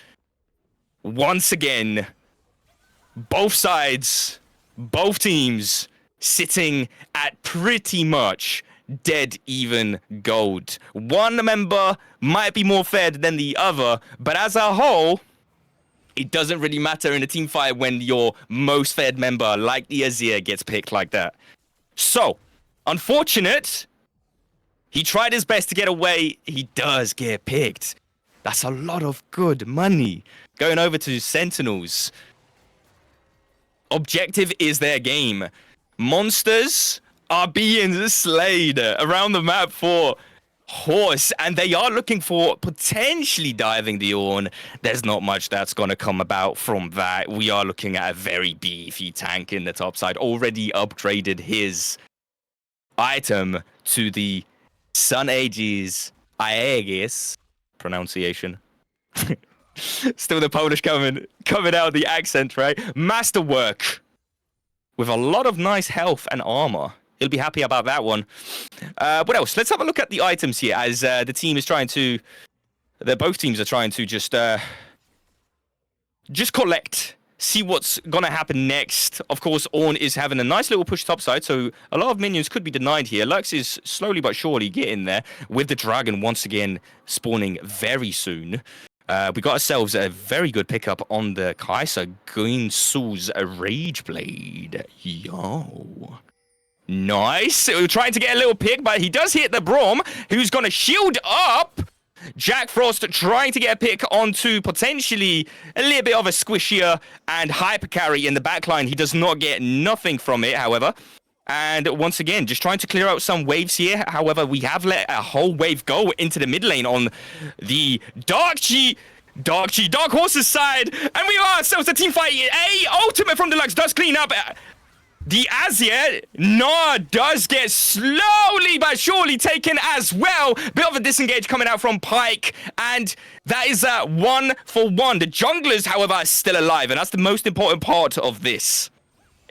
Speaker 1: Once again, both sides, both teams sitting at pretty much dead even gold. One member might be more fed than the other, but as a whole, it doesn't really matter in a team fight when your most fed member, like the Azir, gets picked like that. So, unfortunate. He tried his best to get away. He does get picked. That's a lot of good money. Going over to Sentinels. Objective is their game. Monsters are being slayed around the map for Horse, and they are looking for potentially diving the Ornn. There's not much that's going to come about from that. We are looking at a very beefy tank in the top side. Already upgraded his item to the Sun Aegis Aegis pronunciation. Still the Polish coming out, the accent, right? Masterwork with a lot of nice health and armor. He'll be happy about that one. What else? Let's have a look at the items here as the team is trying to... Both teams are trying to just collect, see what's going to happen next. Of course, Ornn is having a nice little push topside, so a lot of minions could be denied here. Lux is slowly but surely getting there, with the Dragon once again spawning very soon. We got ourselves a very good pickup on the Kai'Sa, Guinsoo's Rage Blade. Yo. Nice. We're trying to get a little pick, but he does hit the Braum, who's going to shield up. Jack Frost trying to get a pick onto potentially a little bit of a squishier and hyper carry in the backline. He does not get nothing from it, however. And once again, just trying to clear out some waves here. However, we have let a whole wave go into the mid lane on the Dark Horse's side. And we are ourselves a team fight. A ultimate from the Lux does clean up. The Azir, does get slowly but surely taken as well. Bit of a disengage coming out from Pyke, and that is 1 for 1. The junglers, however, are still alive, and that's the most important part of this.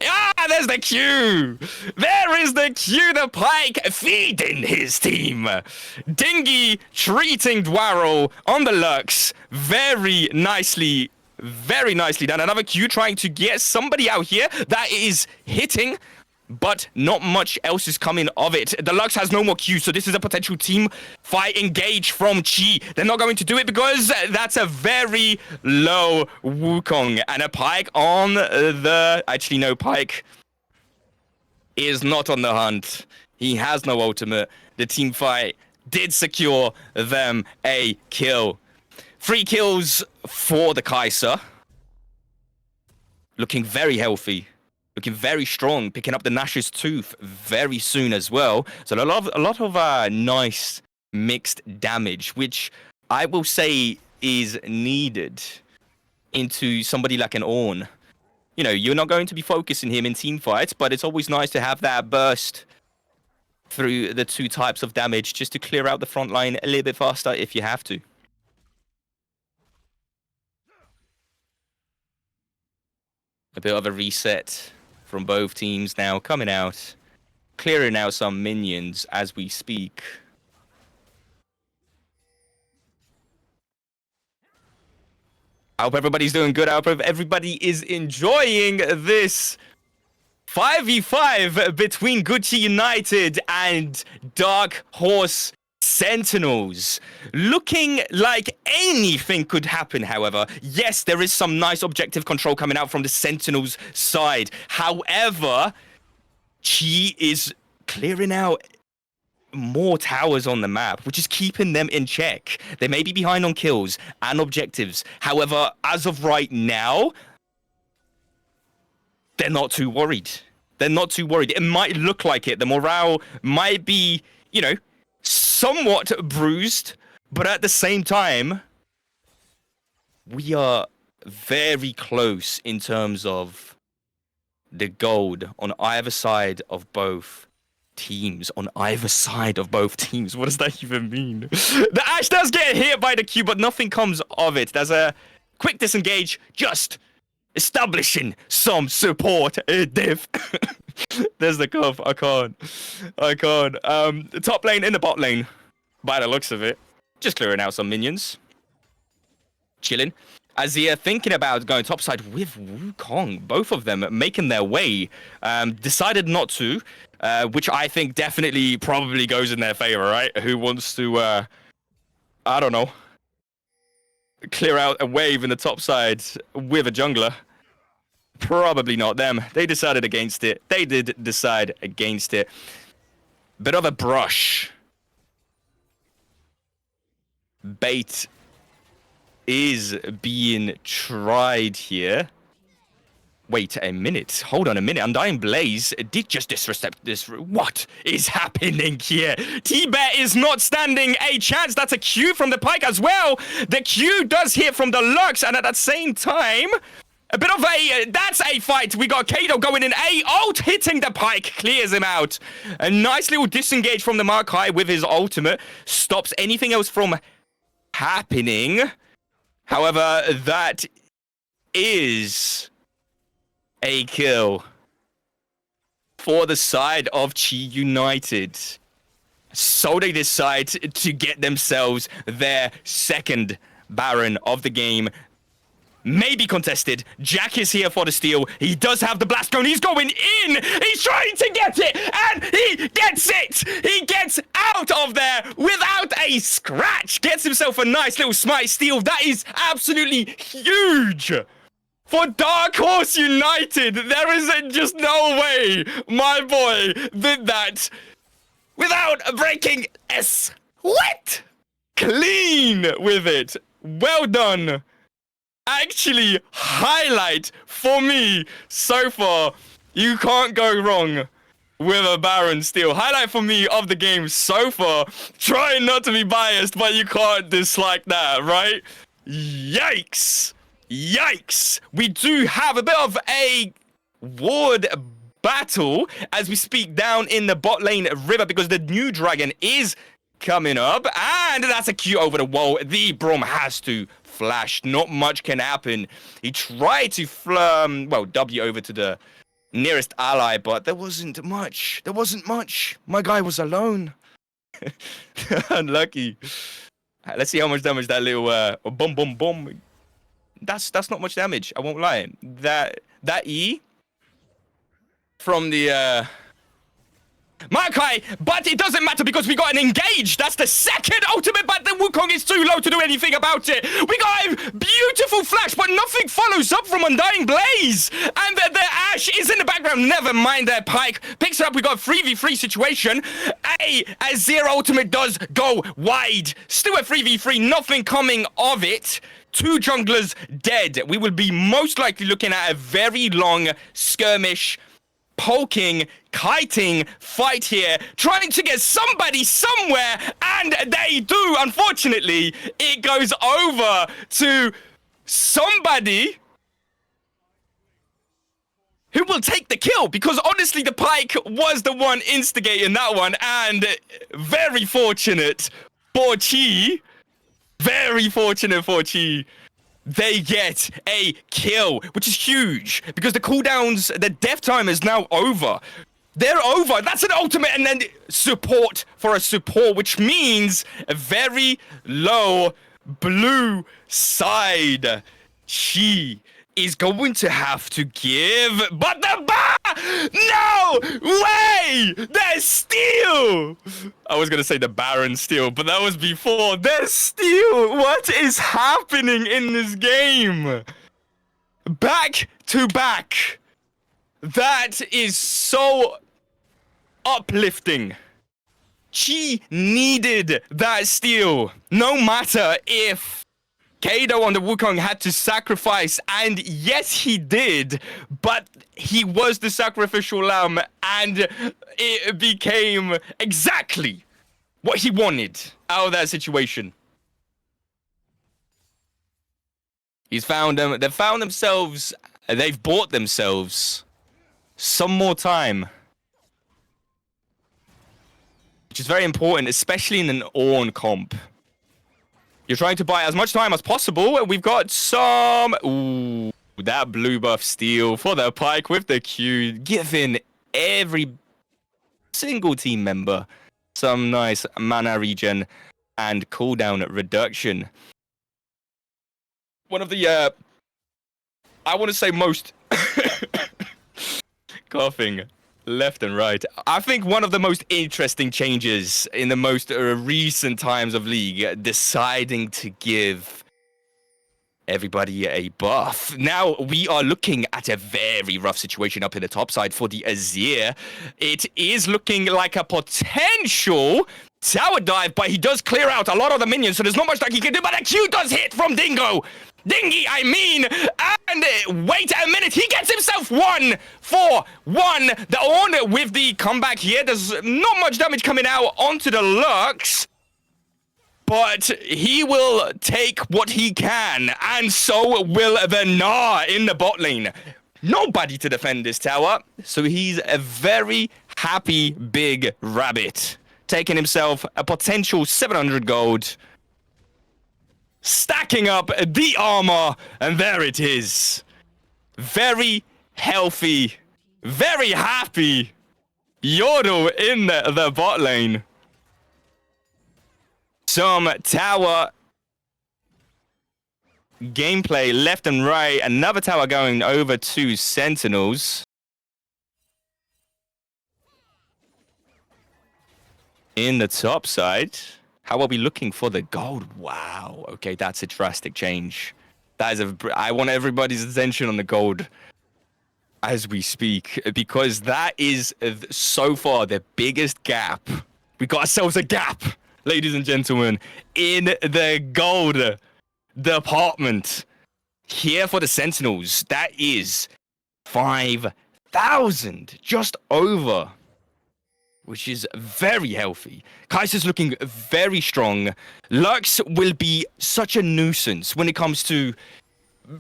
Speaker 1: Ah, there's the Q. There is the Q, the Pyke feeding his team. Dingy treating Dwarrel on the Lux. Very nicely done. Another Q trying to get somebody out here. That is hitting, but not much else is coming of it. The Lux has no more Q, so this is a potential team fight engage from Chi. They're not going to do it because that's a very low Wukong. And a Pyke on the... Actually, no, Pyke is not on the hunt. He has no ultimate. The team fight did secure them a kill. 3 kills for the Kai'Sa. looking very healthy, looking very strong, picking up the Nash's Tooth very soon as well. So a lot of nice mixed damage, which I will say is needed into somebody like an Ornn. You know, you're not going to be focusing him in team fights, but it's always nice to have that burst through the 2 types of damage just to clear out the front line a little bit faster if you have to. A bit of a reset from both teams now coming out, clearing out some minions as we speak. I hope everybody's doing good. I hope everybody is enjoying this 5v5 between Gucci United and Dark Horse Sentinels. Looking like anything could happen, however. Yes, there is some nice objective control coming out from the Sentinels side. However, Chi is clearing out more towers on the map, which is keeping them in check. They may be behind on kills and objectives. However, as of right now, they're not too worried. They're not too worried. It might look like it. The morale might be, you know, somewhat bruised, but at the same time, we are very close in terms of the gold on either side of both teams. On either side of both teams. What does that even mean? The Ashe does get hit by the Q, but nothing comes of it. There's a quick disengage, just establishing some support. Div. There's the cuff. I can't. The top lane in the bot lane, by the looks of it. Just clearing out some minions. Chilling. Azir thinking about going topside with Wukong. Both of them making their way. Decided not to, which I think definitely probably goes in their favor, right? Who wants to, I don't know, clear out a wave in the top side with a jungler? Probably not them. They decided against it. They did decide against it. Bit of a brush. Bait is being tried here. Wait a minute. Hold on a minute. Undying Blaze did just disrespect this. What is happening here? T-Bet is not standing a chance. That's a Q from the Pyke as well. The Q does hit from the Lux, and at that same time, a bit of a, that's a fight. We got Kato going in A, ult hitting the Pyke, clears him out. A nice little disengage from the Makai with his ultimate. Stops anything else from happening. However, that is a kill for the side of Chi United. So they decide to get themselves their second Baron of the game. Maybe contested. Jack is here for the steal. He does have the blast cone. He's going in. He's trying to get it. And he gets it. He gets out of there without a scratch. Gets himself a nice little smite steal. That is absolutely huge. For Dark Horse United, there is just no way my boy did that without breaking a sweat. Clean with it. Well done. Actually, highlight for me so far. You can't go wrong with a Baron steal. Highlight for me of the game so far. Trying not to be biased, but you can't dislike that, right? Yikes. Yikes. We do have a bit of a ward battle as we speak down in the bot lane river because the new dragon is coming up. And that's a Q over the wall. The Braum has to flash. Not much can happen. He tried to W over to the nearest ally, but there wasn't much. There wasn't much. My guy was alone. Unlucky. Let's see how much damage that little boom boom boom. That's not much damage. I won't lie. That E from the Makai, but it doesn't matter because we got an engage. That's the second ultimate, but the Wukong is too low to do anything about it. We got a beautiful flash, but nothing follows up from Undying Blaze. And the Ashe is in the background. Never mind their Pyke. Picks it up. We got a 3v3 situation. A Azir ultimate does go wide. Still a 3v3. Nothing coming of it. 2 junglers dead. We will be most likely looking at a very long skirmish, poking, kiting fight here, trying to get somebody somewhere, and they do. Unfortunately, it goes over to somebody who will take the kill, because honestly, the Pyke was the one instigating that one, and very fortunate for Chi. Very fortunate for Chi. They get a kill, which is huge, because the cooldowns, the death time is now over. They're over. That's an ultimate, and then support for a support, which means a very low blue side. Chi is going to have to give, but the no way! There's steal! I was gonna say the Baron steal, but that was before. There's steal! What is happening in this game? Back to back. That is so uplifting. Chi needed that steal. No matter if Kado on the Wukong had to sacrifice, and yes, he did, but he was the sacrificial lamb, and it became exactly what he wanted out of that situation. He's found them. They've found themselves. They've bought themselves some more time, which is very important, especially in an Ornn comp. You're trying to buy as much time as possible. We've got some... Ooh, that blue buff steal for the Pyke with the Q, giving every single team member some nice mana regen and cooldown reduction. One of the, I want to say most... coughing left and right. I think one of the most interesting changes in the most recent times of League, deciding to give everybody a buff. Now we are looking at a very rough situation up in the top side for the Azir. It is looking like a potential tower dive, but he does clear out a lot of the minions, so there's not much that he can do, but a Q does hit from Dingy, I mean, and wait a minute, he gets himself 1-for-1. The Ornn with the comeback here, there's not much damage coming out onto the Lux, but he will take what he can, and so will the Gnar in the bot lane. Nobody to defend this tower, so he's a very happy big rabbit, taking himself a potential 700 gold. Stacking up the armor, and there it is. Very healthy, very happy Yordle in the bot lane. Some tower gameplay left and right. Another tower going over to Sentinels. In the top side. How are we looking for the gold? Wow. Okay, that's a drastic change. That is I want everybody's attention on the gold as we speak, because that is so far the biggest gap. We got ourselves a gap, ladies and gentlemen, in the gold department. Here for the Sentinels, that is 5,000, just over, which is very healthy. Kai'Sa's looking very strong. Lux will be such a nuisance when it comes to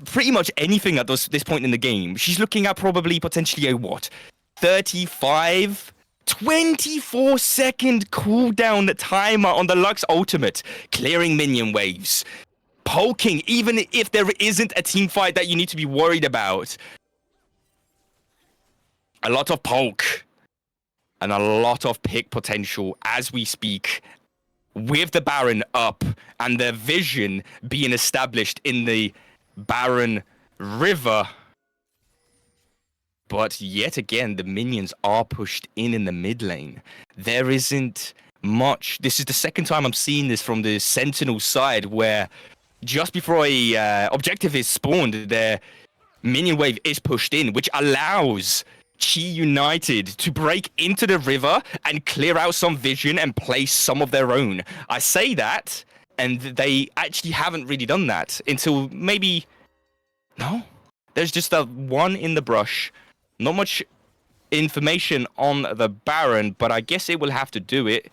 Speaker 1: pretty much anything at this point in the game. She's looking at probably potentially a, what, 35, 24-second cooldown timer on the Lux ultimate, clearing minion waves, poking, even if there isn't a team fight that you need to be worried about. A lot of poke. And a lot of pick potential as we speak, with the Baron up and the vision being established in the Baron River. But yet again, the minions are pushed in the mid lane. There isn't much. This is the second time I'm seeing this from the Sentinel side, where just before a objective is spawned, their minion wave is pushed in, which allows Chi United to break into the river and clear out some vision and place some of their own. I say that And they actually haven't really done that until maybe... No? There's just a one in the brush. Not much information on the Baron, but I guess it will have to do it.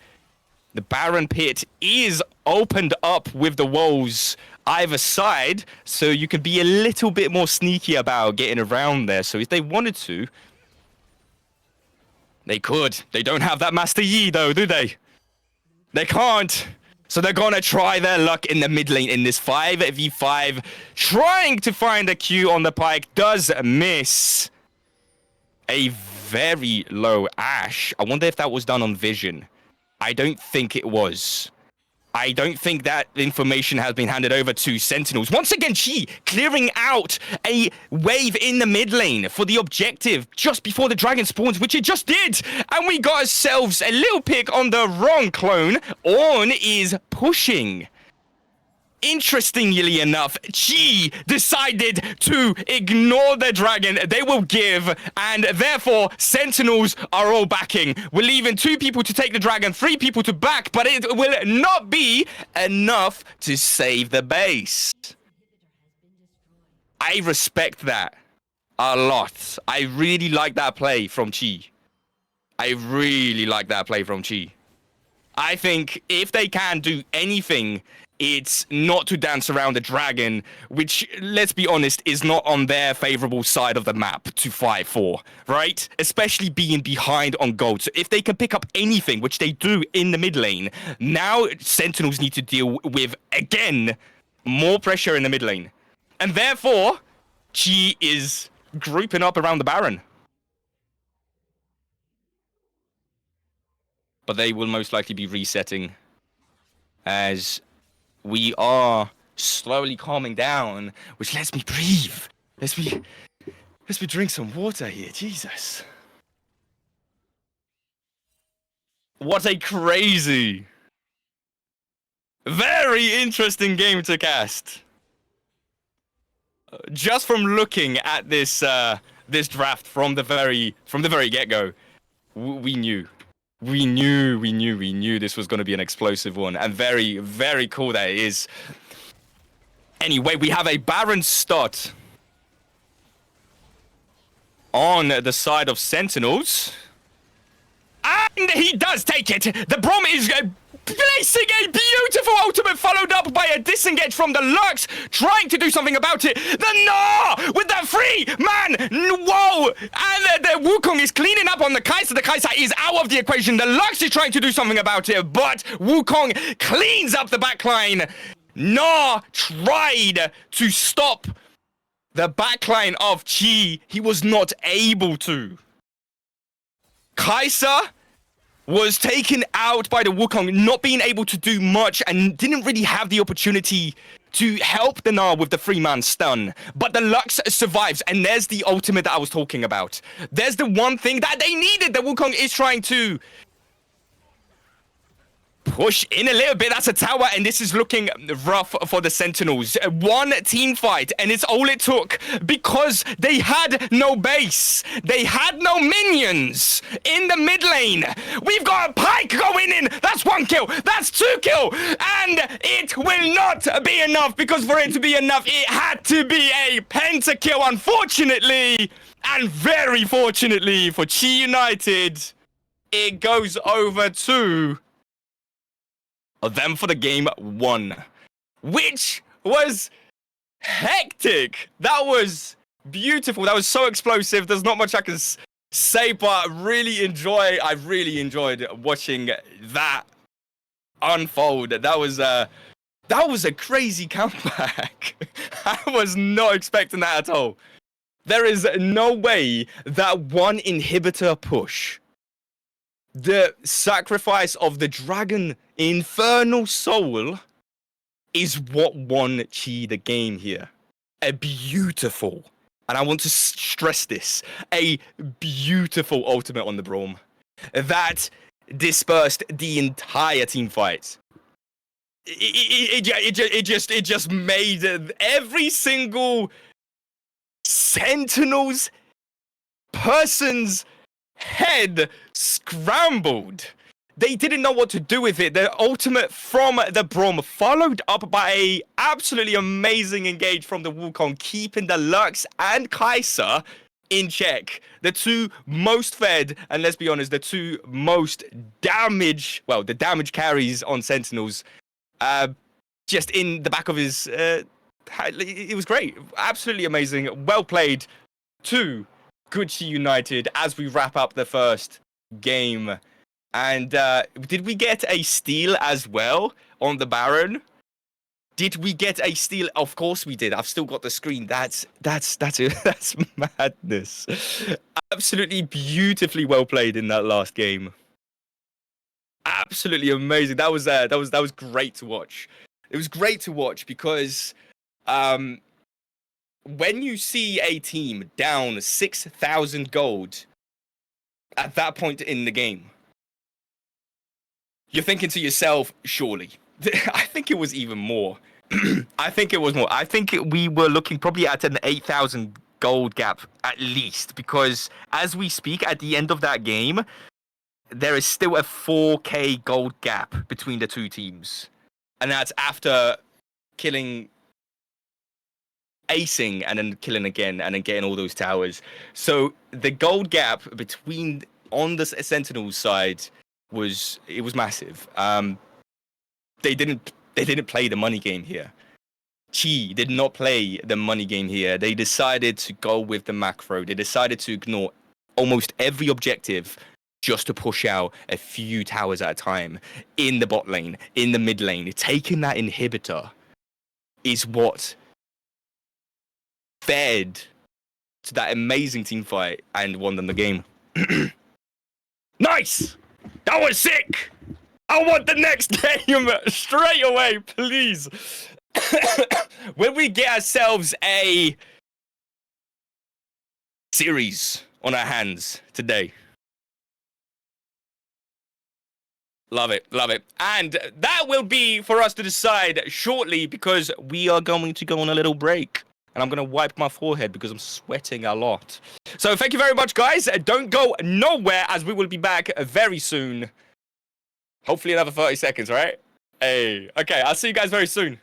Speaker 1: The Baron pit is opened up with the walls either side, so you can be a little bit more sneaky about getting around there. So if they wanted to, they could. They don't have that Master Yi though, do they? They can't. So they're gonna try their luck in the mid lane in this 5v5. Trying to find a Q on the Pyke. Does miss. A very low Ashe. I wonder if that was done on vision. I don't think it was. I don't think that information has been handed over to Sentinels. Once again, Chi clearing out a wave in the mid lane for the objective just before the dragon spawns, which it just did. And we got ourselves a little pick on the wrong clone. Ornn is pushing. Interestingly enough, Chi decided to ignore the dragon they will give, and therefore Sentinels are all backing. We're leaving 2 people to take the dragon, 3 people to back, but it will not be enough to save the base. I respect that a lot. I really like that play from Chi. I really like that play from Chi. I think if they can do anything, it's not to dance around the dragon, which, let's be honest, is not on their favorable side of the map to fight for, right? Especially being behind on gold. So if they can pick up anything, which they do in the mid lane, now Sentinels need to deal with, again, more pressure in the mid lane. And therefore, Chi is grouping up around the Baron. But they will most likely be resetting as we are slowly calming down, which lets me breathe. Lets me drink some water here, Jesus. What a crazy, very interesting game to cast. Just from looking at this this draft from the very get-go, we knew. We knew this was going to be an explosive one, and very, very cool that it is. Anyway, we have a Baron start on the side of Sentinels. And he does take it. The Brom is placing a beautiful ultimate followed up by a disengage from the Lux, trying to do something about it. The Gnar with that 3-man, whoa! And the Wukong is cleaning up on the Kai'Sa. The Kai'Sa is out of the equation. The Lux is trying to do something about it, but Wukong cleans up the backline. Gnar tried to stop the backline of Chi. He was not able to. Kai'Sa was taken out by the Wukong, not being able to do much and didn't really have the opportunity to help the Gnar with the 3-man stun. But the Lux survives, and there's the ultimate that I was talking about. There's the one thing that they needed. The Wukong is trying to push in a little bit. That's a tower, and this is looking rough for the Sentinels. One team fight, and it's all it took because they had no base. They had no minions in the mid lane. We've got a Pyke going in. That's 1 kill. That's 2 kill. And it will not be enough, because for it to be enough, it had to be a pentakill, unfortunately. And very fortunately for Chi United, it goes over to them for the game 1, which was hectic. That was beautiful. That was so explosive. There's not much I can say, but I really enjoyed watching that unfold. That was a crazy comeback. I was not expecting that at all. There is no way that one inhibitor push, the sacrifice of the dragon infernal soul, is what won Chi the game here. A beautiful, and I want to stress this, a beautiful ultimate on the Braum that dispersed the entire team fight. It just made every single Sentinel's person's head scrambled. they didn't know what to do with it. The ultimate from the Brom, followed up by a absolutely amazing engage from the Wukong, keeping the Lux and Kai'Sa in check. The two most fed, and let's be honest, the two most damage, well, the damage carries on Sentinels, just in the back of his, it was great. Absolutely amazing. Well played to Gucci United as we wrap up the first game. And did we get a steal as well on the Baron? Did we get a steal? Of course we did. I've still got the screen. That's madness. Absolutely beautifully well played in that last game. Absolutely amazing. That was great to watch. It was great to watch because when you see a team down 6,000 gold at that point in the game, you're thinking to yourself, surely. I think it was even more. I think it was more. I think we were looking probably at an 8,000 gold gap at least, because as we speak, at the end of that game, there is still a 4k gold gap between the two teams. And that's after killing, acing, and then killing again, and then getting all those towers. So the gold gap between on the Sentinels side was massive. They didn't play the money game here. Chi did not play the money game here. They decided to go with the macro. They decided to ignore almost every objective just to push out a few towers at a time in the bot lane, in the mid lane. Taking that inhibitor is what fed to that amazing team fight and won them the game. Nice! That was sick! I want the next game straight away, please. When we get ourselves a series on our hands today. Love it, love it. And that will be for us to decide shortly, because we are going to go on a little break. And I'm going to wipe my forehead because I'm sweating a lot. So thank you very much, guys. Don't go nowhere, as we will be back very soon. Hopefully another 30 seconds, right? Hey, okay, I'll see you guys very soon.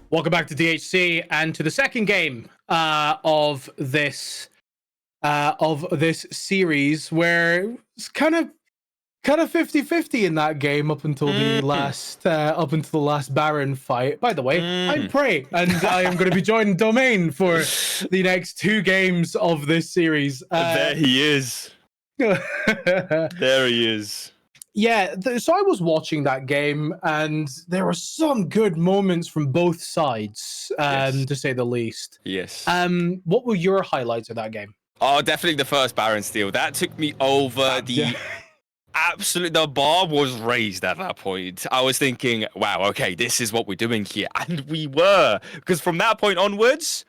Speaker 2: Welcome back to DHC and to the second game of this series, where it's kind of 50-50 in that game up until the last Baron fight. By the way, I'm Prey, and I am going to be joining Domain for the next 2 games of this series.
Speaker 1: There he is. There he is.
Speaker 2: Yeah, so I was watching that game, and there were some good moments from both sides, to say the least.
Speaker 1: Yes.
Speaker 2: What were your highlights of that game?
Speaker 1: Oh, definitely the first Baron steal. That took me over the bar was raised at that point. I was thinking, wow, okay, this is what we're doing here. And we were. Because from that point onwards,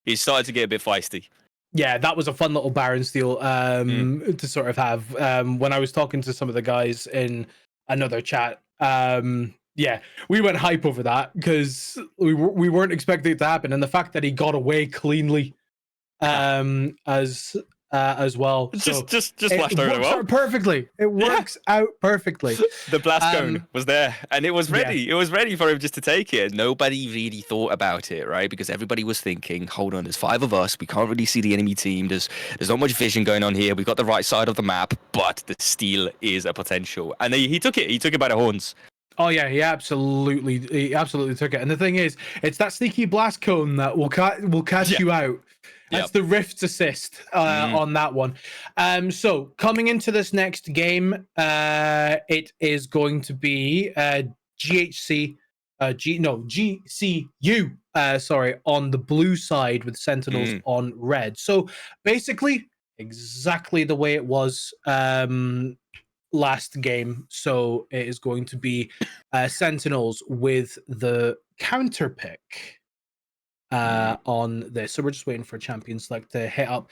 Speaker 1: it started to get a bit feisty.
Speaker 2: Yeah, that was a fun little Baron steal to sort of have. When I was talking to some of the guys in another chat, yeah, we went hype over that because we weren't expecting it to happen, and the fact that he got away cleanly, as well.
Speaker 1: Just flashed over well.
Speaker 2: Perfectly. It works out perfectly.
Speaker 1: The blast cone was there, and it was ready. Yeah. It was ready for him just to take it. Nobody really thought about it, right? Because everybody was thinking, hold on, there's 5 of us. We can't really see the enemy team. There's not much vision going on here. We've got the right side of the map, but the steal is a potential. And he took it. He took it by the horns.
Speaker 2: Oh yeah, he absolutely took it. And the thing is, it's that sneaky blast cone that will catch you out. That's the Rift's assist on that one. So coming into this next game, it is going to be GCU, on the blue side with Sentinels on red. So basically, exactly the way it was last game. So it is going to be Sentinels with the counter pick on this. So we're just waiting for champion select to hit up.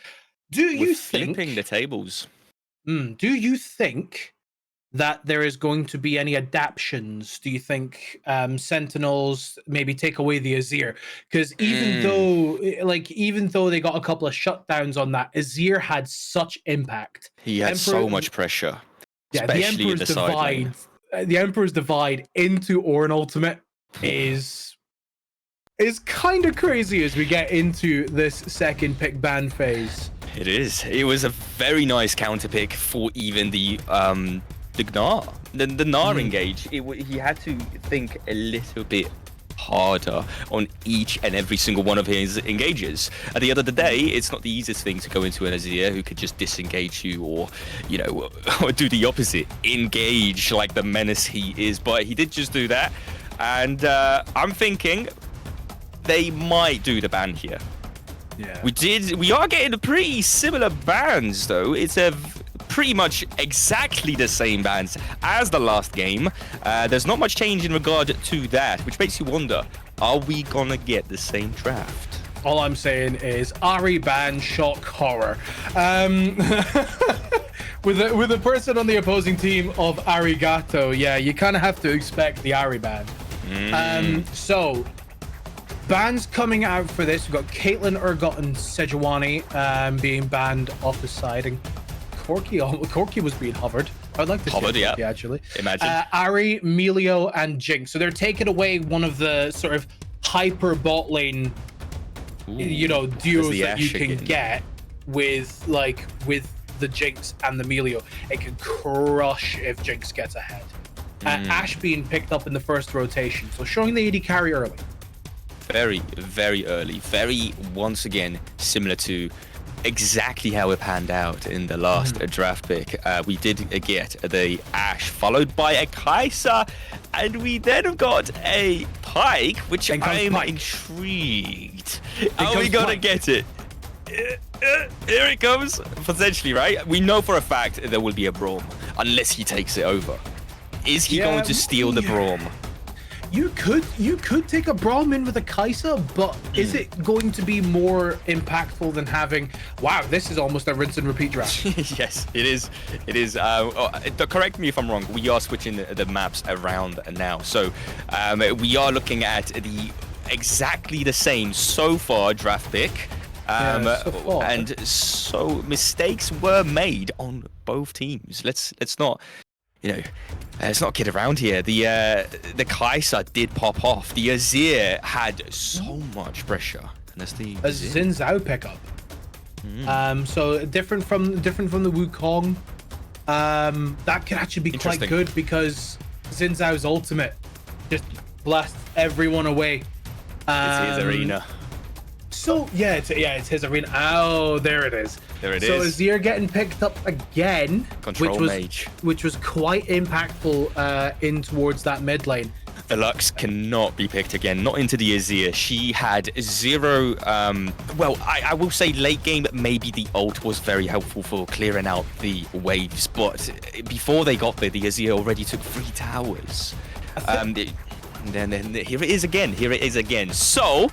Speaker 2: We're
Speaker 1: flipping the tables?
Speaker 2: Do you think that there is going to be any adaptations? Do you think Sentinels maybe take away the Azir? Because even though they got a couple of shutdowns on that, Azir had such impact.
Speaker 1: He had so much pressure.
Speaker 2: Yeah, the Emperor's Divide into Ornn Ultimate is kind of crazy as we get into this second pick ban phase.
Speaker 1: It is. It was a very nice counter pick for even the Gnar. The Gnar engage. He had to think a little bit harder on each and every single one of his engages. At the end of the day, it's not the easiest thing to go into an Azir who could just disengage you or do the opposite. Engage like the menace he is. But he did just do that. And I'm thinking they might do the ban here.
Speaker 2: Yeah.
Speaker 1: We are getting pretty similar bans though. It's pretty much exactly the same bans as the last game. There's not much change in regard to that, which makes you wonder, are we gonna get the same draft?
Speaker 2: All I'm saying is Ahri ban, shock, horror. With a person on the opposing team of Arigato, yeah, you kind of have to expect the Ahri ban. So bans coming out for this. We've got Caitlyn, Urgot, and Sejuani being banned off the side, and Corki was being hovered. I'd like to see Corki, actually.
Speaker 1: Imagine.
Speaker 2: Ahri, Melio, and Jinx. So they're taking away one of the sort of hyper bot lane, duos that you can get with the Jinx and the Melio. It can crush if Jinx gets ahead. Ashe being picked up in the first rotation, so showing the AD carry early.
Speaker 1: Very, very early. Very, once again, similar to exactly how it panned out in the last draft pick. We did get the Ashe, followed by a Kai'Sa, and we then have got a Pyke, which I'm intrigued. Are we gonna get it? Here it comes, potentially, right? We know for a fact there will be a Braum, unless he takes it over. Is he going to steal the Braum?
Speaker 2: You could take a Braum in with a Kai'Sa, but is it going to be more impactful than having, wow, this is almost a rinse and repeat draft?
Speaker 1: Yes, it is. It is. Correct me if I'm wrong. We are switching the maps around now. So we are looking at the exactly the same so far draft pick. And so mistakes were made on both teams. Let's not you know, let's not kid around here. The Kai'Sa did pop off. The Azir had so much pressure, and that's the
Speaker 2: a Xin Zhao pickup. So different from the Wukong. That could actually be quite good because Xin Zhao's ultimate just blasts everyone away.
Speaker 1: It's his arena.
Speaker 2: So yeah, it's his arena. Oh, there it is.
Speaker 1: There it
Speaker 2: so
Speaker 1: is.
Speaker 2: So Azir getting picked up again, which was quite impactful in towards that mid lane.
Speaker 1: The Lux cannot be picked again, not into the Azir. She had zero, well, I will say late game, maybe the ult was very helpful for clearing out the waves, but before they got there, the Azir already took 3 towers. Then here it is again. So,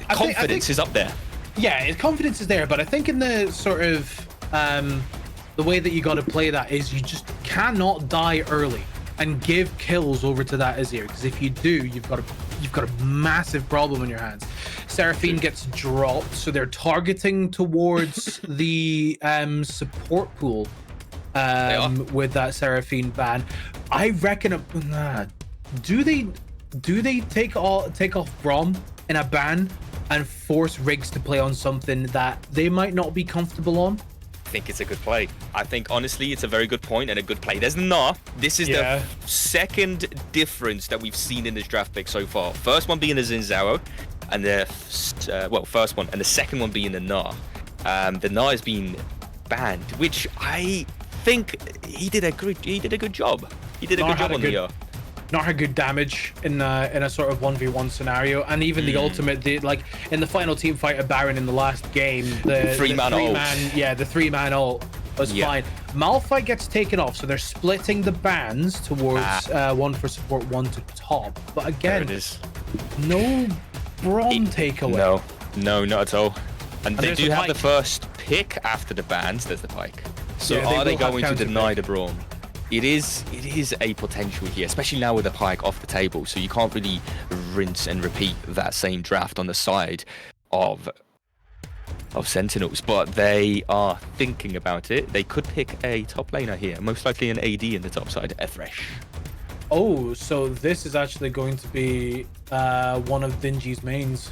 Speaker 1: confidence is up there.
Speaker 2: Yeah, his confidence is there, but I think in the sort of, the way that you got to play that is you just cannot die early and give kills over to that Azir, because if you do, you've got a massive problem in your hands. Seraphine gets dropped, so they're targeting towards the braum pool with that Seraphine ban. I reckon. Do they take off Braum in a ban and force Riggs to play on something that they might not be comfortable on?
Speaker 1: I think it's a good play. I think honestly it's a very good point and a good play. There's Gnar. This is the second difference that we've seen in this draft pick so far. First one being a Xin Zhao, and the first one, and the second one being the Gnar. The Gnar has been banned, which I think he did a good job. He did a good job on the
Speaker 2: Not had good damage in a sort of 1v1 scenario, and even the ultimate, like in the final team fight of Baron in the last game, the 3-man ult was fine. Malphite gets taken off, so they're splitting the bans towards one for support, one to top. But again, no Braum takeaway.
Speaker 1: No, not at all. And they do have the first pick after the bans. There's the pike. So are they going to deny the Braum? It is a potential here, especially now with the pike off the table, so you can't really rinse and repeat that same draft on the side of Sentinels, but they are thinking about it. They could pick a top laner here, most likely an AD in the top side, a Thresh.
Speaker 2: Oh, so this is actually going to be one of Dingy's mains.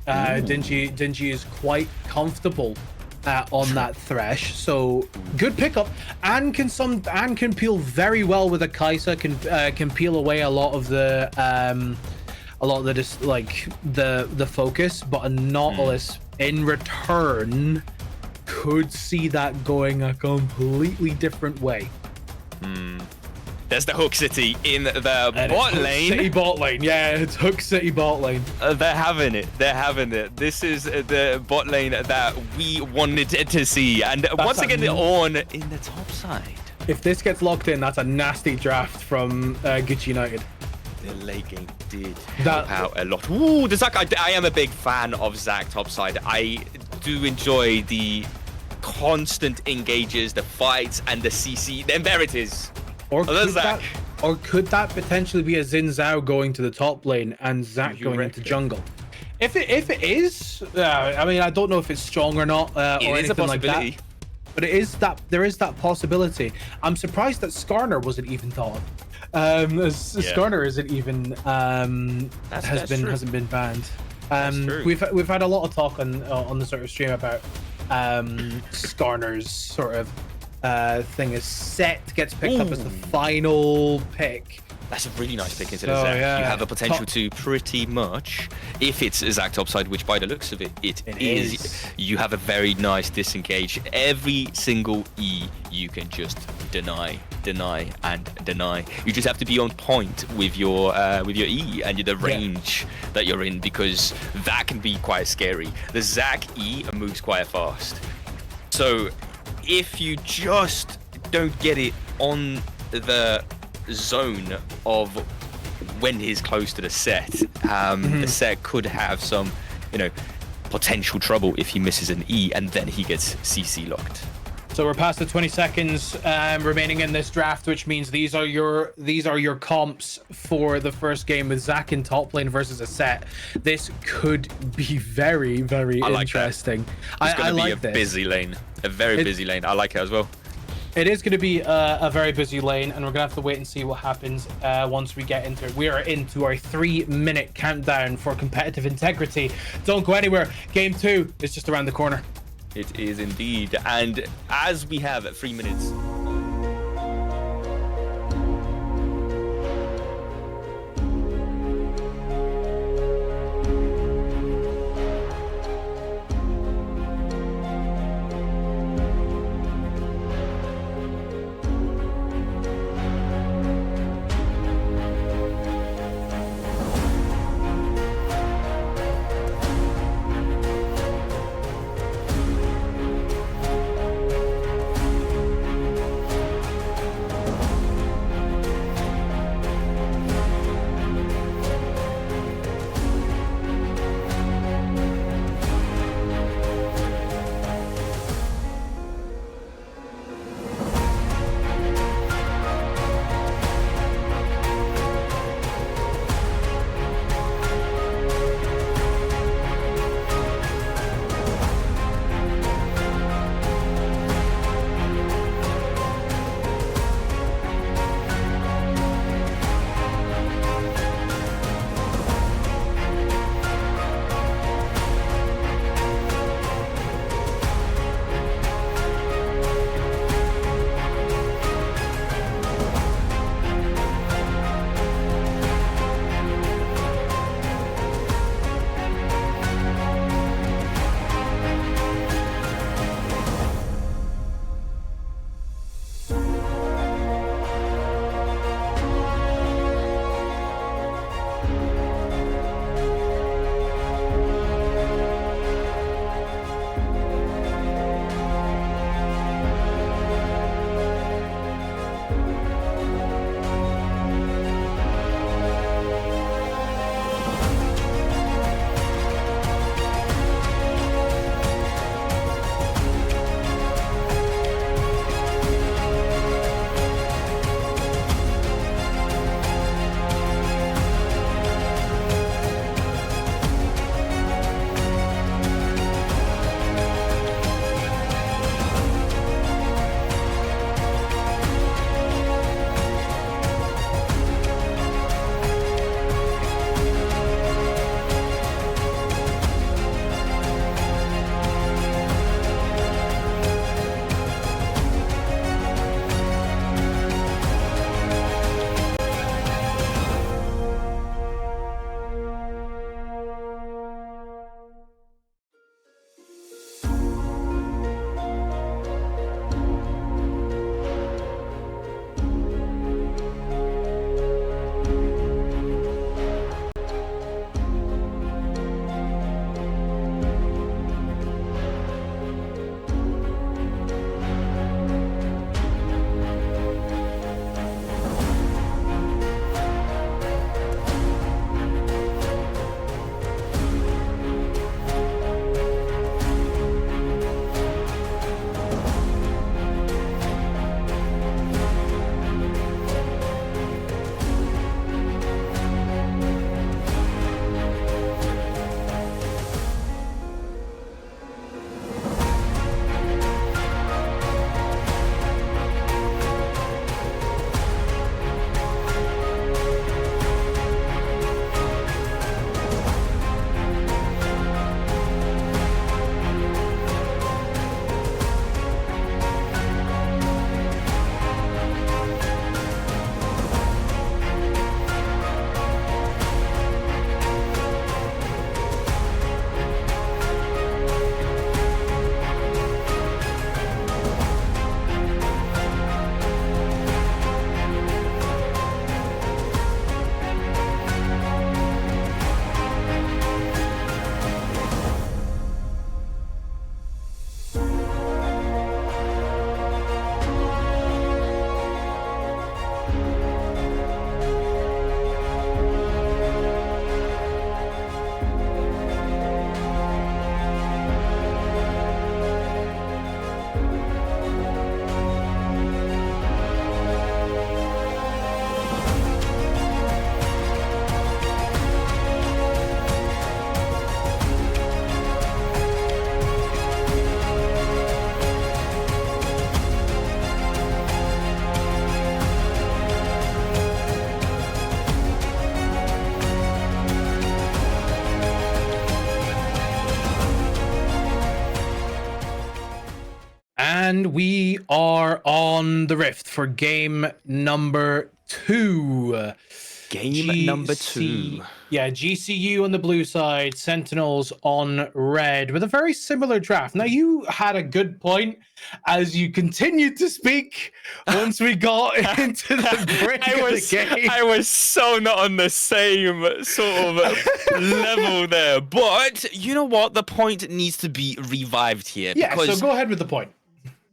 Speaker 2: Dingy is quite comfortable on that Thresh, so good pickup, and can peel very well with a Kai'Sa. Can peel away a lot of the the focus, but a Nautilus in return could see that going a completely different way.
Speaker 1: There's the Hook City in the bot lane.
Speaker 2: City bot lane, yeah, it's Hook City bot lane.
Speaker 1: They're having it. This is the bot lane that we wanted to see, and once again, on in the top side.
Speaker 2: If this gets locked in, that's a nasty draft from Gucci United.
Speaker 1: The late game did help out a lot. Ooh, the Zac, I am a big fan of Zac topside. I do enjoy the constant engages, the fights, and the CC. Then there it is.
Speaker 2: Or could that potentially be a Xin Zhao going to the top lane and Zac going into jungle? If it is, I mean, I don't know if it's strong or not, or anything like that. But there is that possibility. I'm surprised that Skarner wasn't even thought. Skarner isn't even hasn't been banned. We've had a lot of talk on the sort of stream about Skarner's sort of thing is set, gets picked up as the final pick.
Speaker 1: That's a really nice pick into the Zac. You have the potential to pretty much, if it's a Zac topside, which by the looks of it, it is, you have a very nice disengage. Every single E you can just deny. You just have to be on point with your E and the range that you're in, because that can be quite scary. The Zac E moves quite fast. So if you just don't get it on the zone of when he's close to the set, the set could have some, potential trouble if he misses an E and then he gets CC locked.
Speaker 2: So we're past the 20 seconds remaining in this draft, which means these are your comps for the first game with Zac in top lane versus a set. This could be very, very interesting.
Speaker 1: It's going to be a busy lane, a very busy lane. I like it as well.
Speaker 2: It is going to be a very busy lane, and we're going to have to wait and see what happens once we get into it. We are into our 3-minute countdown for competitive integrity. Don't go anywhere. Game 2 is just around the corner.
Speaker 1: It is indeed. And as we have 3 minutes.
Speaker 2: And we are on the Rift for game number 2.
Speaker 1: Game number 2.
Speaker 2: Yeah, GCU on the blue side, Sentinels on red, with a very similar draft. Now, you had a good point as you continued to speak once we got into the break of the game.
Speaker 1: I was so not on the same sort of level there. But you know what? The point needs to be revived here.
Speaker 2: Yeah,
Speaker 1: because
Speaker 2: so go ahead with the point.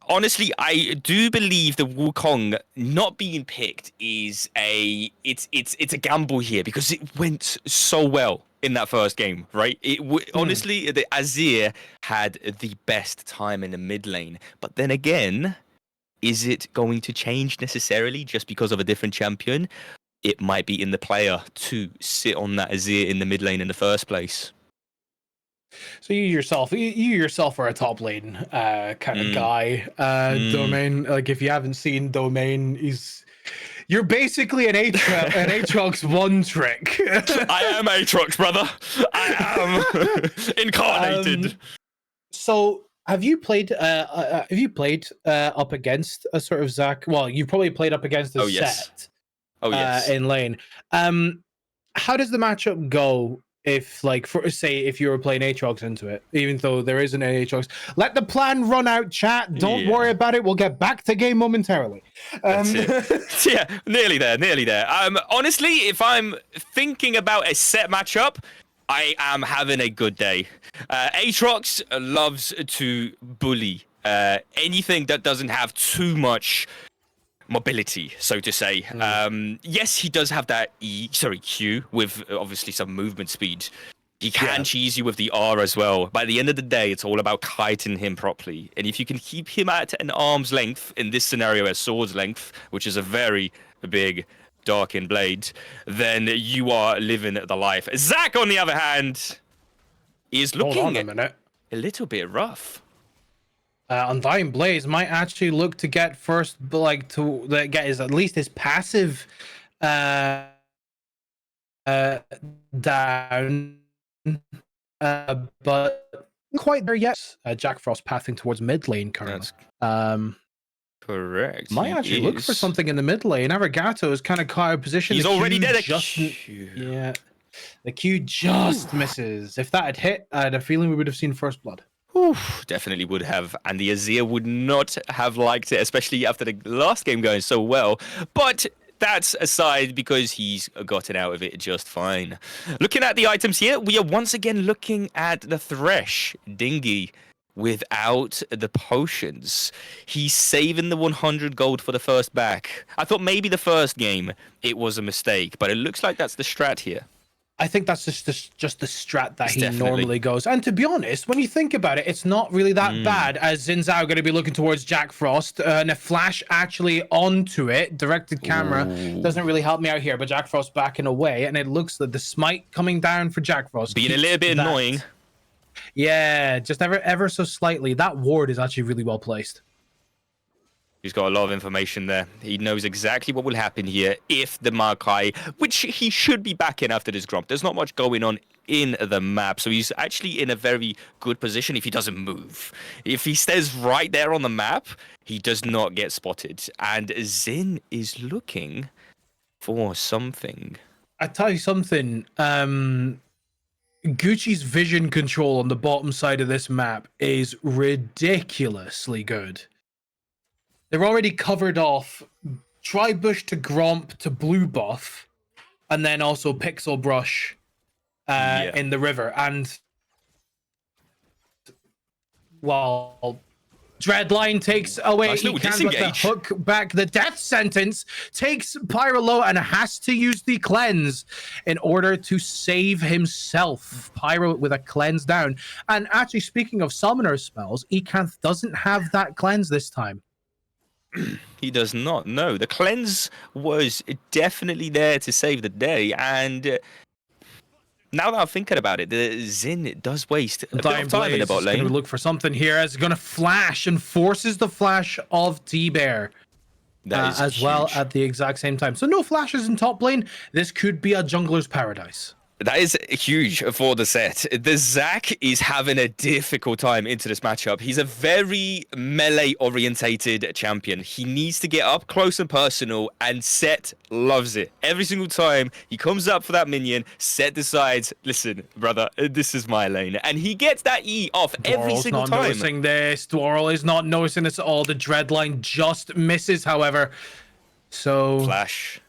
Speaker 1: honestly, I do believe the Wukong not being picked is it's a gamble here because it went so well in that first game, right? Honestly, the Azir had the best time in the mid lane, but then again, is it going to change necessarily just because of a different champion? It might be in the player to sit on that Azir in the mid lane in the first place.
Speaker 2: So you yourself are a top lane kind of guy. Domain, like if you haven't seen Domain, you're basically an Aatrox one trick.
Speaker 1: I am Aatrox, brother. I am incarnated.
Speaker 2: So have you played up against a sort of Zac? Well, you've probably played up against a set.
Speaker 1: Oh yes.
Speaker 2: In lane. How does the matchup go? If, like, if you were playing Aatrox into it, even though there isn't an Aatrox, let the plan run out, chat. Don't worry about it. We'll get back to game momentarily.
Speaker 1: That's it. Yeah, nearly there. Honestly, if I'm thinking about a set matchup, I am having a good day. Aatrox loves to bully anything that doesn't have too much mobility, so to say. Yes, he does have that Q with obviously some movement speed. He can cheese you with the R as well. By the end of the day, it's all about kiting him properly. And if you can keep him at an arm's length, in this scenario a sword's length, which is a very big darkened blade, then you are living the life. Zac, on the other hand, is looking a little bit rough.
Speaker 2: Undying Blaze might actually look to get first, to get at least his passive down, but quite there yet. Jack Frost pathing towards mid lane currently.
Speaker 1: Correct.
Speaker 2: Might actually look for something in the mid lane. Arigato is kind of caught out of position.
Speaker 1: He's already dead.
Speaker 2: Yeah, the Q just misses. If that had hit, I had a feeling we would have seen first blood.
Speaker 1: Oof, definitely would have, and the Azir would not have liked it, especially after the last game going so well. But that's aside because he's gotten out of it just fine. Looking at the items here, we are once again looking at the Thresh dinghy without the potions. He's saving the 100 gold for the first back. I thought maybe the first game it was a mistake, but it looks like that's the strat here.
Speaker 2: I think that's just the strat that he normally goes. And to be honest, when you think about it, it's not really that bad, as Xin Zhao going to be looking towards Jack Frost, and a flash actually onto it. Directed camera doesn't really help me out here, but Jack Frost backing away, and it looks like the smite coming down for Jack Frost.
Speaker 1: Being a little bit annoying.
Speaker 2: Yeah, just ever so slightly. That ward is actually really well placed.
Speaker 1: He's got a lot of information there. He knows exactly what will happen here if the Maokai, which he should be back in after this Gromp. There's not much going on in the map, so he's actually in a very good position if he doesn't move. If he stays right there on the map, he does not get spotted. And Xin is looking for something.
Speaker 2: I tell you something, Gucci's vision control on the bottom side of this map is ridiculously good. They're already covered off Tribush to Gromp to Blue Buff, and then also Pixel Brush in the river. And while Dreadline takes away, he can't get the hook back. The death sentence takes Pyro low and has to use the cleanse in order to save himself. Pyro with a cleanse down. And actually, speaking of summoner spells, Ekanth doesn't have that cleanse this time.
Speaker 1: He does not. No, the cleanse was definitely there to save the day, and now that I'm thinking about it, the Xin does waste a bit of time in the bot lane.
Speaker 2: Going to look for something here. As going to flash and forces the flash of T-Bear as huge. Well at the exact same time. So no flashes in top lane. This could be a jungler's paradise.
Speaker 1: That is huge for the set. The Zac is having a difficult time into this matchup. He's a very melee-orientated champion. He needs to get up close and personal, and Set loves it. Every single time he comes up for that minion, Set decides, listen, brother, this is my lane. And he gets that E off every single time.
Speaker 2: Not noticing this. Dwarrel is not noticing this at all. The Dreadline just misses, however. So...
Speaker 1: Flash.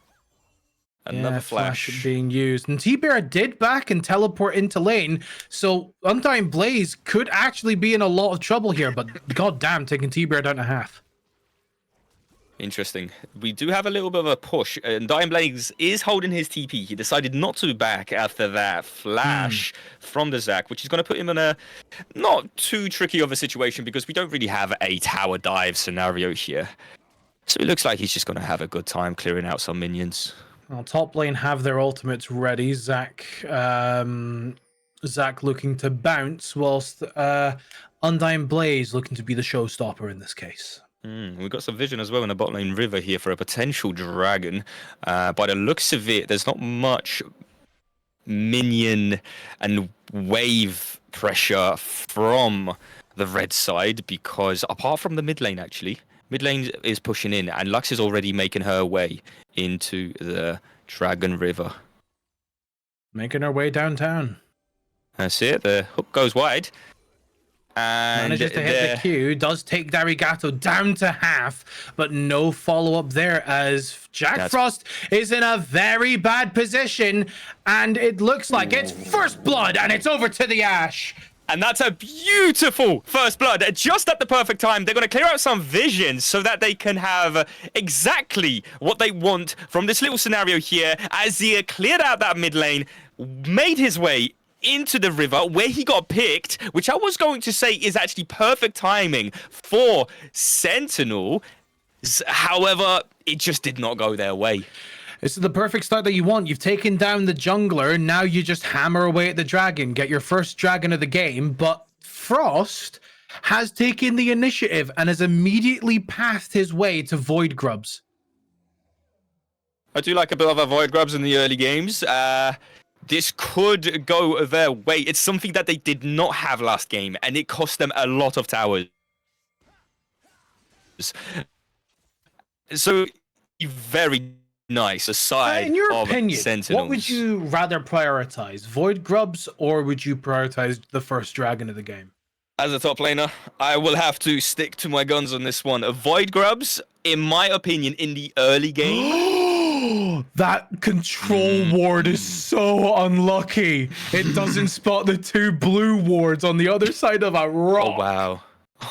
Speaker 1: Another flash
Speaker 2: being used, and T-Bear did back and teleport into lane, so Undying Blaze could actually be in a lot of trouble here, but goddamn, taking T-Bear down to half.
Speaker 1: Interesting. We do have a little bit of a push. Undying Blaze is holding his TP. He decided not to back after that flash from the Zac, which is going to put him in a not too tricky of a situation because we don't really have a tower dive scenario here. So it looks like he's just going to have a good time clearing out some minions.
Speaker 2: Well, top lane have their ultimates ready. Zac looking to bounce, whilst Undying Blaze looking to be the showstopper in this case.
Speaker 1: We've got some vision as well in the bot lane river here for a potential dragon. By the looks of it, there's not much minion and wave pressure from the red side because apart from the mid lane, actually, mid lane is pushing in and Lux is already making her way into the Dragon River.
Speaker 2: Making her way downtown.
Speaker 1: That's it. The hook goes wide. And
Speaker 2: manages to hit the Q. Does take Darigato down to half, but no follow-up there as Jack Frost is in a very bad position. And it looks like it's first blood and it's over to the Ashe.
Speaker 1: And that's a beautiful first blood. Just at the perfect time, they're going to clear out some vision so that they can have exactly what they want from this little scenario here. As he cleared out that mid lane, made his way into the river where he got picked, which I was going to say is actually perfect timing for Sentinel. However, it just did not go their way.
Speaker 2: This is the perfect start that you want. You've taken down the jungler. Now you just hammer away at the dragon. Get your first dragon of the game. But Frost has taken the initiative and has immediately passed his way to Void Grubs.
Speaker 1: I do like a bit of a Void Grubs in the early games. This could go their way. It's something that they did not have last game, and it cost them a lot of towers. So, very nice aside
Speaker 2: in your
Speaker 1: of
Speaker 2: opinion,
Speaker 1: Sentinels.
Speaker 2: what would you rather prioritize, Void Grubs, or would you prioritize the first dragon of the game?
Speaker 1: As a top laner, I will have to stick to my guns on this one. Void Grubs, in my opinion, in the early game.
Speaker 2: That control ward is so unlucky. It doesn't spot the two blue wards on the other side of a rock.
Speaker 1: Oh, wow.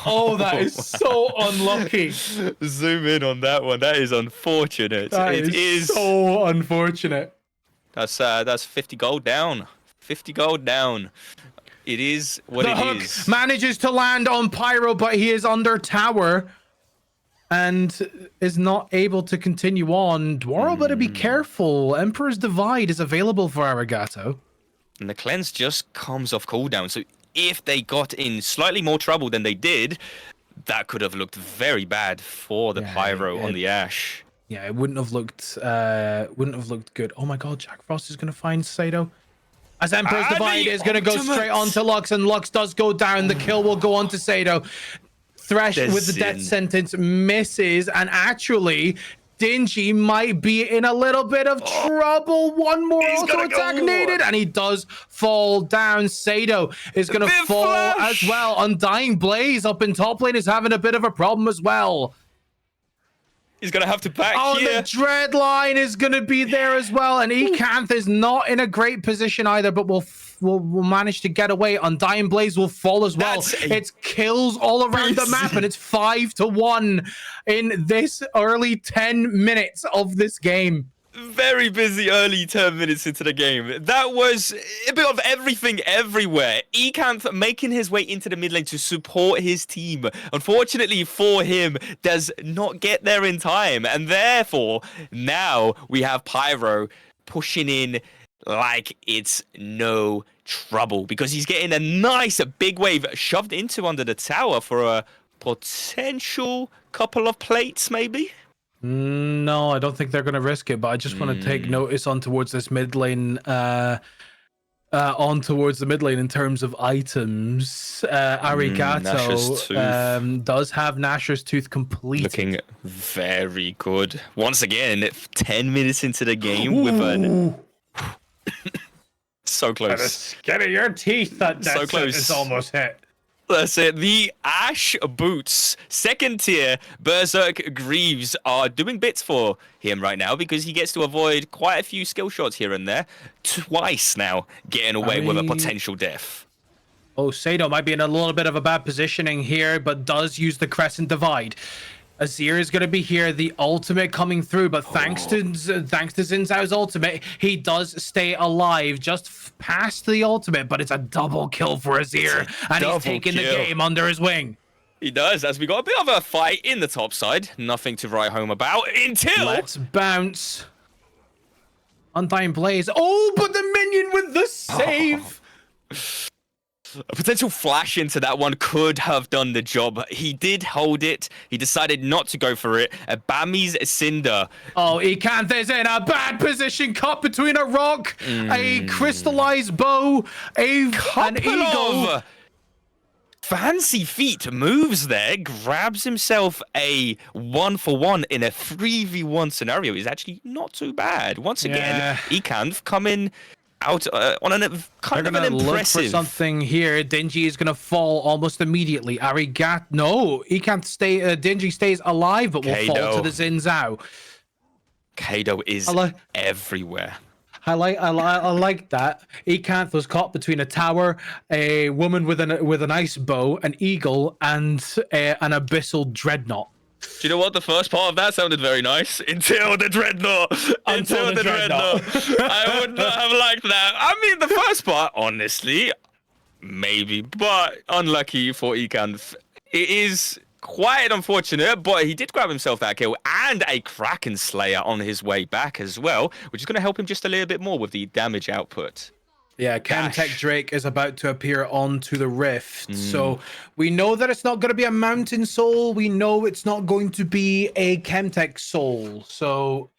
Speaker 2: Oh, that is so unlucky.
Speaker 1: Zoom in on that one. That is unfortunate.
Speaker 2: It is so unfortunate.
Speaker 1: That's 50 gold down. 50 gold down. It is what it is.
Speaker 2: The hook manages to land on Pyro, but he is under tower and is not able to continue on. Dwarrel better be careful. Emperor's Divide is available for Arigato.
Speaker 1: And the cleanse just comes off cooldown. So if they got in slightly more trouble than they did, that could have looked very bad for the Pyro on the Ashe.
Speaker 2: Yeah, it wouldn't have looked good. Oh my god, Jack Frost is gonna find Sato. As Emperor's Divide is gonna go straight on to Lux, and Lux does go down. The kill will go on to Sato. Thresh with the death sentence misses, and actually Dingy might be in a little bit of trouble. One more auto attack needed, and he does fall down. Sato is going to fall as well. Undying Blaze up in top lane is having a bit of a problem as well.
Speaker 1: He's going to have to back
Speaker 2: here. The dread line is going to be there as well, and Ecanth is not in a great position either, but will manage to get away. Undying Blaze will fall as well. It's kills all around the map, and it's 5-1 in this early 10 minutes of this game.
Speaker 1: Very busy early 10 minutes into the game. That was a bit of everything everywhere. Ecanth making his way into the mid lane to support his team. Unfortunately for him, does not get there in time. And therefore, now we have Pyro pushing in like it's no trouble, because he's getting a nice big wave shoved into under the tower for a potential couple of plates, maybe.
Speaker 2: No, I don't think they're going to risk it, but I just want to take notice on towards this mid lane on towards the mid lane in terms of items.
Speaker 1: Nashor's
Speaker 2: Arigato does have Nashor's Tooth completed.
Speaker 1: Looking very good. Once again, 10 minutes into the game with a... So close.
Speaker 2: Get at your teeth. That's
Speaker 1: So close.
Speaker 2: It's almost hit.
Speaker 1: That's it. The Ash Boots, second tier Berserk Greaves are doing bits for him right now because he gets to avoid quite a few skill shots here and there. Twice now getting away with a potential death.
Speaker 2: Oh, Sado might be in a little bit of a bad positioning here, but does use the Crescent Divide. Azir is going to be here, the ultimate coming through, but thanks to Xin Zhao's ultimate, he does stay alive just past the ultimate, but it's a double kill for Azir, and he's taking the game under his wing.
Speaker 1: He does, as we got a bit of a fight in the top side. Nothing to write home about until...
Speaker 2: Let's bounce. Undying Blaze. Oh, but the minion with the save.
Speaker 1: A potential flash into that one could have done the job. He did hold it. He decided not to go for it. Bami's Cinder.
Speaker 2: Oh, Ecanth is in a bad position, caught between a rock, a crystallized bow, an eagle.
Speaker 1: Of fancy feet moves there, grabs himself a 1-for-1 in a 3v1 scenario. Is actually not too bad. Once again, Ecanth coming out on an kind of an impressive.
Speaker 2: Look for something here. Dingy is gonna fall almost immediately. Arigat, no, he can't stay. Dingy stays alive, but will fall to the Xin Zhao.
Speaker 1: Kado is everywhere.
Speaker 2: I like that. Ecanth was caught between a tower, a woman with a nice bow, an eagle, and an abyssal dreadnought.
Speaker 1: Do you know what? The first part of that sounded very nice until the dreadnought. Until the dreadnought. I would not have liked that. I mean, the first part, honestly, maybe, but unlucky for Ecanth. It is quite unfortunate, but he did grab himself that kill and a Kraken Slayer on his way back as well, which is going to help him just a little bit more with the damage output.
Speaker 2: Yeah, Chemtech Drake is about to appear onto the Rift. So we know that it's not going to be a Mountain Soul. We know it's not going to be a Chemtech Soul. So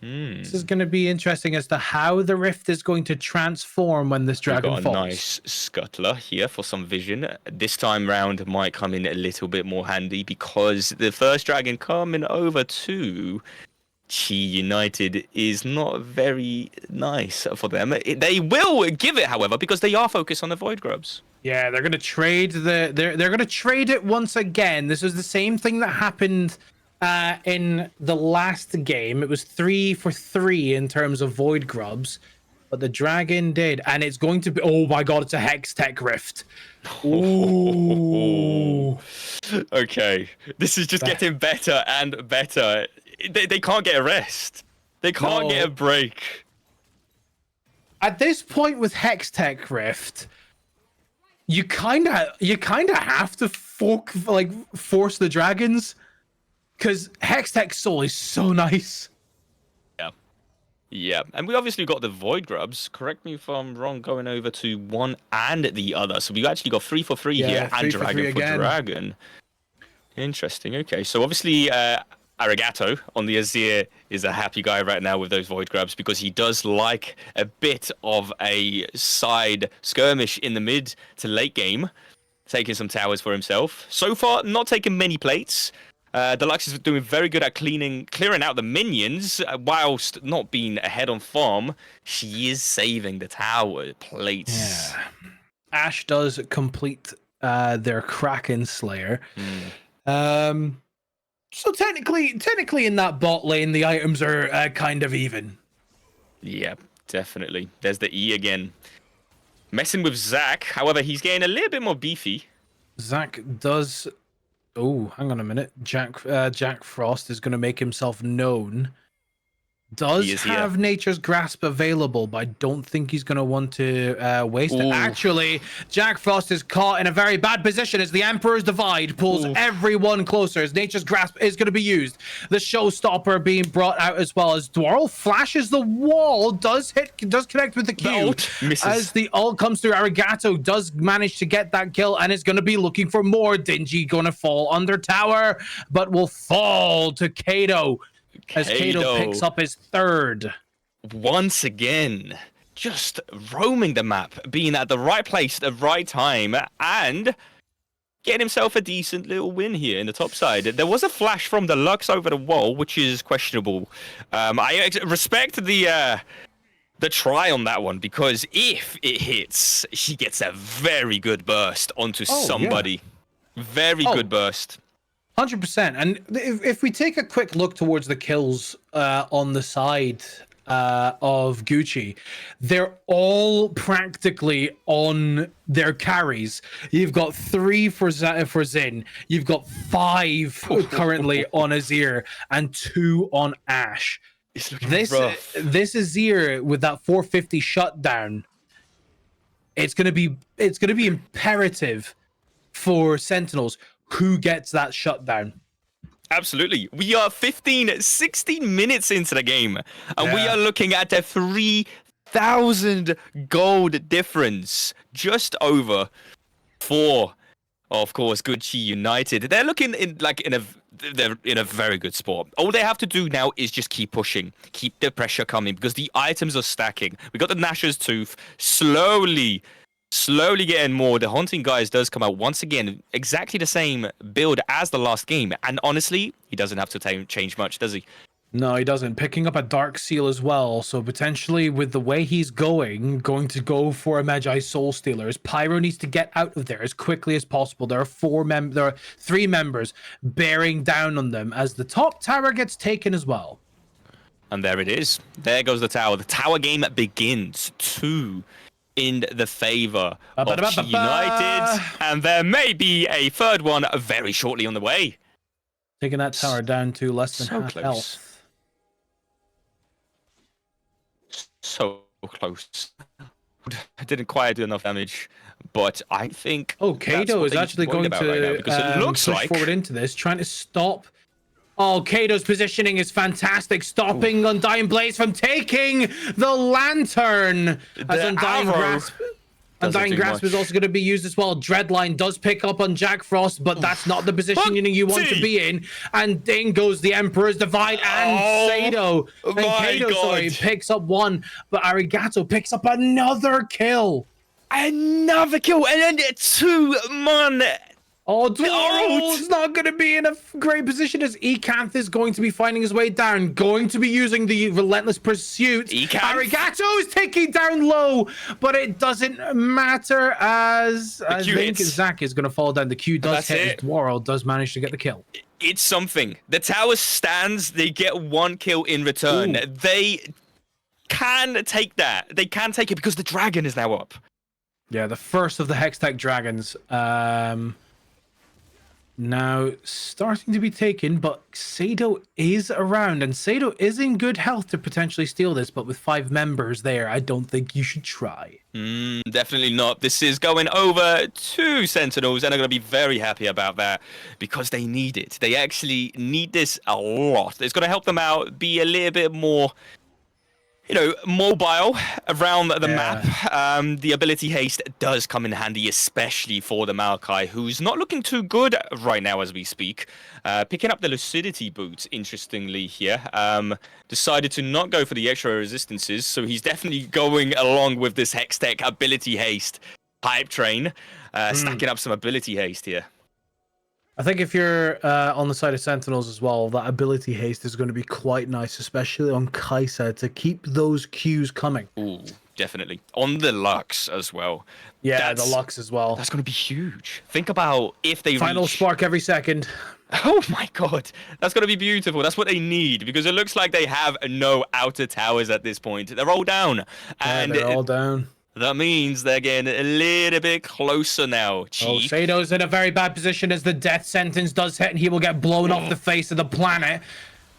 Speaker 2: this is going to be interesting as to how the Rift is going to transform when this dragon falls.
Speaker 1: We've got a nice Scuttler here for some vision. This time round might come in a little bit more handy because the first dragon coming over to Chi United is not very nice for them. They will give it, however, because they are focused on the Void Grubs.
Speaker 2: Yeah, they're gonna trade they're gonna trade it once again. This is the same thing that happened in the last game. It was 3 for 3 in terms of Void Grubs, but the dragon did, and it's going to be. Oh my God! It's a Hex Tech Rift. Ooh.
Speaker 1: Okay, this is just getting better and better. They can't get a rest. They can't get a break.
Speaker 2: At this point with Hextech Rift, you kind of have to force the dragons, because Hextech Soul is so nice.
Speaker 1: Yeah, and we obviously got the Void Grubs. Correct me if I'm wrong, going over to one and the other. So we actually got 3 for 3 here, and Dragon for Dragon. Interesting. Okay, so obviously Arigato on the Azir is a happy guy right now with those Void Grubs because he does like a bit of a side skirmish in the mid to late game, taking some towers for himself. So far, not taking many plates. Deluxe is doing very good at clearing out the minions, whilst not being ahead on farm. She is saving the tower plates.
Speaker 2: Yeah. Ash does complete their Kraken Slayer. So technically in that bot lane, the items are kind of even.
Speaker 1: Yeah, definitely. There's the E again. Messing with Zac. However, he's getting a little bit more beefy.
Speaker 2: Zac does... Oh, hang on a minute. Jack Frost is going to make himself known. Does have Nature's Grasp available, but I don't think he's going to want to waste it. Actually, Jack Frost is caught in a very bad position as the Emperor's Divide pulls everyone closer as Nature's Grasp is going to be used. The Showstopper being brought out as well as Dwarl flashes the wall, does connect with the Q. As the ult comes through, Arigato does manage to get that kill and is going to be looking for more. Dingy going to fall under tower, but will fall to Kato. As Kato picks up his third.
Speaker 1: Once again, just roaming the map, being at the right place at the right time, and getting himself a decent little win here in the top side. There was a flash from the Lux over the wall, which is questionable. I respect the try on that one, because if it hits, she gets a very good burst onto somebody. Yeah. Very good burst.
Speaker 2: 100%. And if we take a quick look towards the kills on the side of Gucci, they're all practically on their carries. You've got 3 for Zin, you've got 5 currently on Azir, and 2 on Ashe. This Azir with that 450 shutdown, it's gonna be imperative for Sentinels who gets that shutdown.
Speaker 1: Absolutely. We are 16 minutes into the game, and we are looking at a 3,000 gold difference, just over for, of course, Gucci United. They're looking they're in a very good spot. All they have to do now is just keep pushing, keep the pressure coming, because the items are stacking. We got the Nashor's Tooth slowly getting more. The Haunting Guys does come out once again, exactly the same build as the last game, and honestly, he doesn't have to change much, does he?
Speaker 2: No, he doesn't. Picking up a Dark Seal as well, so potentially with the way he's going to go for a Magi Soul Stealers. Pyro needs to get out of there as quickly as possible. There are 3 members bearing down on them as the top tower gets taken as well.
Speaker 1: And there it is. There goes the tower. The tower game begins 2 in the favor of United, and there may be a third one very shortly on the way.
Speaker 2: Taking that tower down to less than half health.
Speaker 1: So close. Didn't quite do enough damage, but I think.
Speaker 2: Oh, Kato is actually going to right now, because it looks push forward into this, trying to stop. Oh, Kato's positioning is fantastic, stopping Undying Blaze from taking the lantern. As Undying Grasp is also going to be used as well. Dreadline does pick up on Jack Frost, but that's not the positioning you want to be in. And in goes the Emperor's Divide and Kato. Picks up 1, but Arigato picks up another kill.
Speaker 1: Another kill, and then 2 man.
Speaker 2: Oh, Dwarrell's not going to be in a great position as Ecanth is going to be finding his way down, going to be using the Relentless Pursuit. Arigato is taking down low, but it doesn't matter as I think Zach is going to fall down. The Q does hit as Dwarrell does manage to get the kill.
Speaker 1: It's something. The tower stands, they get 1 kill in return. Ooh. They can take that. They can take it because the dragon is now up.
Speaker 2: Yeah, the first of the Hextech dragons. Now starting to be taken, but Sado is around, and Sado is in good health to potentially steal this, but with 5 members there, I don't think you should try.
Speaker 1: Definitely not. This is going over to Sentinels, and I'm going to be very happy about that, because they need it. They actually need this a lot. It's going to help them out, be a little bit more, mobile around the map. The ability haste does come in handy, especially for the Maokai, who's not looking too good right now as we speak. Picking up the Lucidity boots, interestingly here. Decided to not go for the extra resistances, so he's definitely going along with this Hextech ability haste hype train, stacking up some ability haste here.
Speaker 2: I think if you're on the side of Sentinels as well, that ability haste is going to be quite nice, especially on Kai'Sa, to keep those Qs coming.
Speaker 1: Ooh, definitely. On the Lux as well.
Speaker 2: Yeah, the Lux as well.
Speaker 1: That's going to be huge. Think about if they
Speaker 2: Final spark every second.
Speaker 1: Oh my god. That's going to be beautiful. That's what they need, because it looks like they have no outer towers at this point. They're all down.
Speaker 2: And they're all down.
Speaker 1: That means they're getting a little bit closer now.
Speaker 2: Oh, Sado's in a very bad position as the death sentence does hit, and he will get blown off the face of the planet.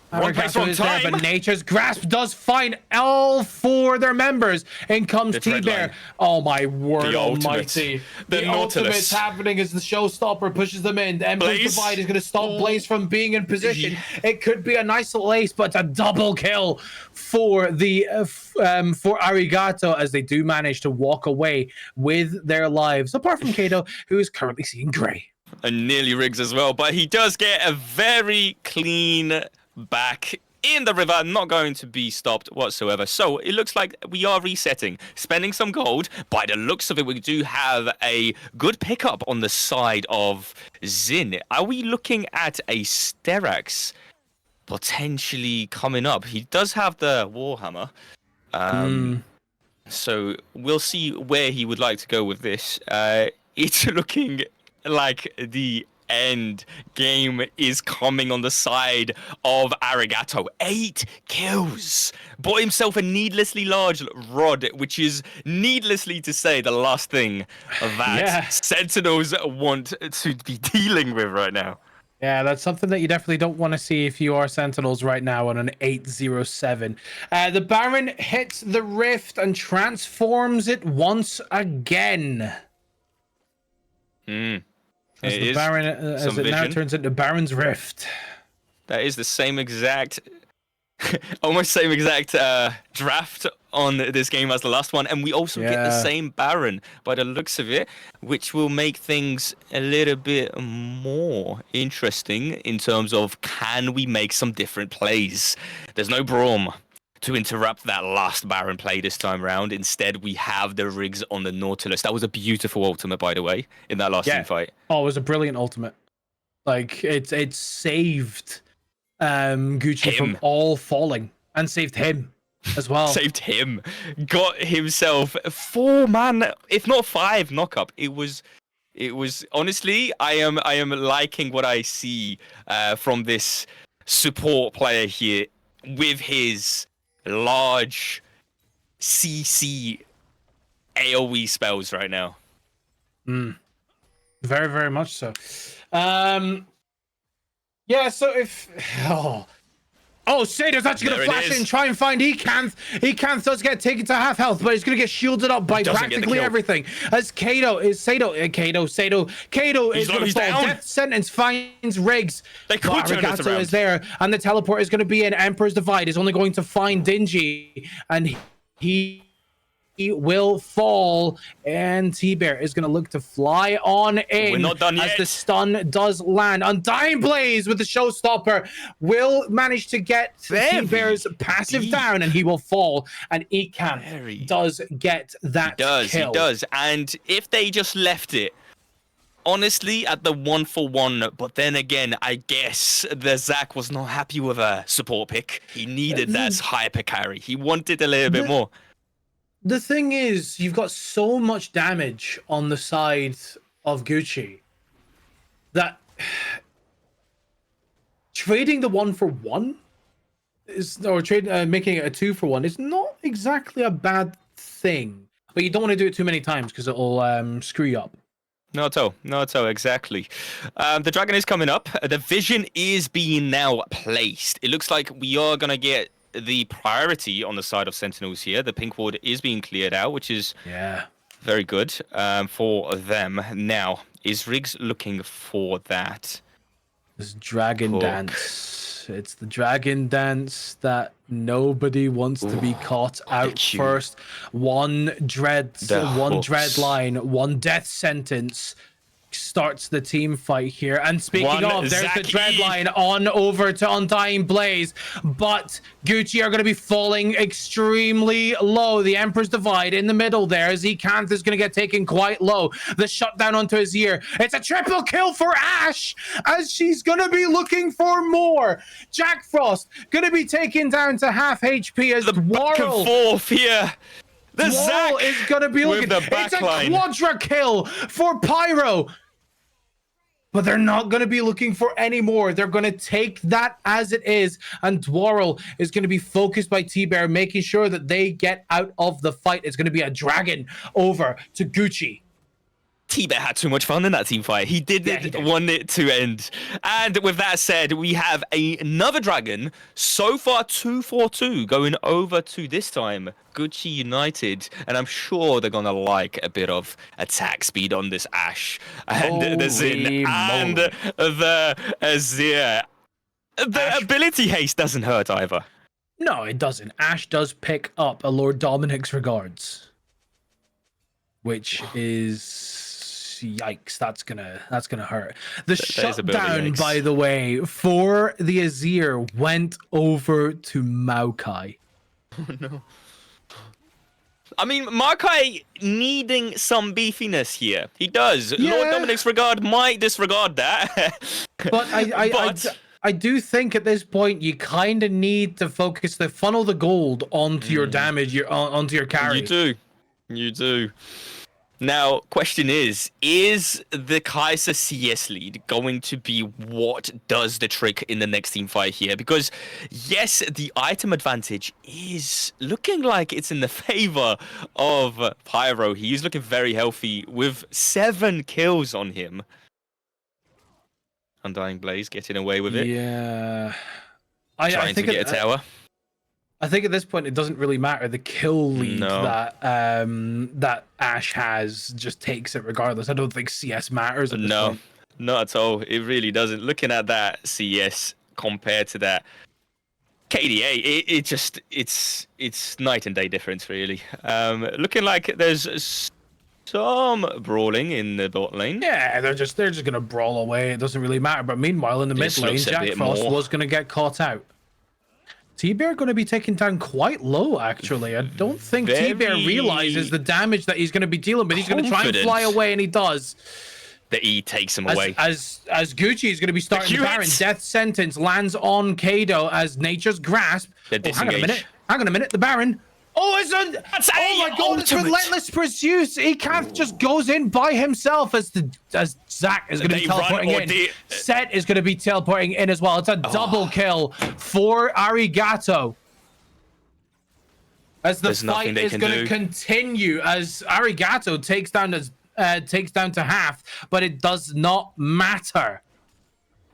Speaker 1: One place, one time.
Speaker 2: There, but Nature's Grasp does find all 4 their members. In comes T-Bear. Oh my word almighty. The ultimate's happening as the showstopper pushes them in. The Emperor's Divide is going to stop Blaze from being in position. It could be a nice little ace, but it's a double kill for the for Arigato, as they do manage to walk away with their lives. Apart from Kato, who is currently seeing grey.
Speaker 1: And nearly Riggs as well, but he does get a very clean back in the river, not going to be stopped whatsoever. So it looks like we are resetting, spending some gold. By the looks of it, we do have a good pickup on the side of Zin. Are we looking at a Sterax potentially coming up? He does have the Warhammer. So we'll see where he would like to go with this. It's looking like the end game is coming on the side of Arigato. 8 kills. Bought himself a needlessly large rod, which is needlessly to say the last thing that Sentinels want to be dealing with right now.
Speaker 2: Yeah, that's something that you definitely don't want to see if you are Sentinels right now on an 807. The Baron hits the Rift and transforms it once again. As the Baron, as it now turns into Baron's Rift.
Speaker 1: That is the same exact, almost same exact draft on this game as the last one. And we also get the same Baron by the looks of it, which will make things a little bit more interesting in terms of can we make some different plays. There's no Braum to interrupt that last Baron play this time round. Instead, we have the rigs on the Nautilus. That was a beautiful ultimate, by the way, in that last team fight.
Speaker 2: Oh, it was a brilliant ultimate. Like, it saved Gucci from all falling and saved him as well.
Speaker 1: Saved him. Got himself 4-man, if not 5 knock-up. It was honestly, I am liking what I see from this support player here with his large CC AoE spells right now.
Speaker 2: Very, very much so. Yeah, so if Sado's actually gonna flash in and try and find Ecanth. Ecanth does get taken to half health, but he's gonna get shielded up by practically everything. As Kato is gonna fall. Death Sentence finds Riggs. Arigato is there, and the teleport is gonna be in. Emperor's Divide is only going to find Dingy, and he will fall, and T-Bear is going to look to fly on in.
Speaker 1: We're not done yet.
Speaker 2: As the stun does land. Undying Blaze with the showstopper will manage to get T-Bear's passive down, and he will fall, and Ecan does get that kill.
Speaker 1: He does, and if they just left it, honestly, at the 1-for-1, but then again, I guess the Zach was not happy with a support pick. He needed that hyper carry. He wanted a little bit more.
Speaker 2: The thing is, you've got so much damage on the side of Gucci that trading the 1-for-1 making it a 2-for-1 is not exactly a bad thing. But you don't want to do it too many times because it'll screw you up.
Speaker 1: Not at all, exactly. The dragon is coming up. The vision is being now placed. It looks like we are going to get the priority on the side of Sentinels here. The pink ward is being cleared out, which is very good for them. Now, is Riggs looking for that?
Speaker 2: This dragon dance. It's the dragon dance that nobody wants to be caught out first. One dread line, one death sentence starts the team fight here. And speaking of, there's the dread line on over to Undying Blaze, but Gucci are going to be falling extremely low. The Emperor's Divide in the middle there. Ecanth is going to get taken quite low. The shutdown onto his ear. It's a triple kill for Ash as she's going to be looking for more. Jack Frost going to be taken down to half HP as
Speaker 1: the back and forth here. The Zac
Speaker 2: is going to be looking. It's a quadra kill for Pyro. But they're not going to be looking for any more. They're going to take that as it is. And Dwarrel is going to be focused by T-Bear, making sure that they get out of the fight. It's going to be a dragon over to Gucci.
Speaker 1: T-Bear had too much fun in that team fight. He did want it to end. And with that said, we have another dragon. So far, 2-for-2 going over to this time Gucci United. And I'm sure they're going to like a bit of attack speed on this Ashe. And the Zin and the Azir. The ability haste doesn't hurt either.
Speaker 2: No, it doesn't. Ashe does pick up a Lord Dominic's regards. Which is... yikes, that's gonna hurt. The
Speaker 1: That is a bit of a
Speaker 2: shutdown,
Speaker 1: yikes.
Speaker 2: by the way, for the Azir went over to Maokai.
Speaker 1: Oh no. I mean, Maokai needing some beefiness here. He does.
Speaker 2: Yeah.
Speaker 1: Lord Dominic's regard might disregard that.
Speaker 2: But I do think at this point you kind of need to focus funnel the gold onto your damage, onto your carry.
Speaker 1: You do. Now, question is the Kai'Sa CS lead going to be what does the trick in the next team fight here? Because, yes, the item advantage is looking like it's in the favor of Pyro. He's looking very healthy with 7 kills on him. Undying Blaze getting away with it.
Speaker 2: Yeah.
Speaker 1: Trying to get a tower.
Speaker 2: I think at this point it doesn't really matter. The kill lead
Speaker 1: No.
Speaker 2: that Ashe has just takes it regardless. I don't think CS matters at this
Speaker 1: No,
Speaker 2: point.
Speaker 1: not at all. It really doesn't. Looking at that CS compared to that KDA, it's night and day difference really. Looking like there's some brawling in the bot lane.
Speaker 2: Yeah, they're just gonna brawl away. It doesn't really matter. But meanwhile, in the mid
Speaker 1: This
Speaker 2: lane,
Speaker 1: looks a
Speaker 2: Jack
Speaker 1: bit
Speaker 2: Frost
Speaker 1: more-
Speaker 2: was gonna get caught out. T-Bear going to be taken down quite low, actually. I don't think T-Bear
Speaker 1: Very
Speaker 2: realizes the damage that he's going to be dealing with. He's going to try and
Speaker 1: confident.
Speaker 2: fly away, and he does.
Speaker 1: The E takes him away.
Speaker 2: As Gucci is going to be starting the
Speaker 1: Q
Speaker 2: Baron.
Speaker 1: hits.
Speaker 2: Death Sentence lands on Kado as Nature's Grasp.
Speaker 1: They're
Speaker 2: Oh, hang on a
Speaker 1: disengaged.
Speaker 2: minute. Hang on a minute. The Baron. Oh, it's a...
Speaker 1: That's
Speaker 2: Oh
Speaker 1: a
Speaker 2: my god, it's
Speaker 1: ultimate.
Speaker 2: relentless pursuit. Ecath just goes in by himself as Zach is going to be
Speaker 1: They run
Speaker 2: teleporting
Speaker 1: or
Speaker 2: in.
Speaker 1: they-
Speaker 2: Set is going to be teleporting in as well. It's a double kill for Arigato. As the
Speaker 1: There's nothing
Speaker 2: fight
Speaker 1: they
Speaker 2: is
Speaker 1: can
Speaker 2: going to
Speaker 1: do.
Speaker 2: continue as Arigato takes down to half, but it does not matter.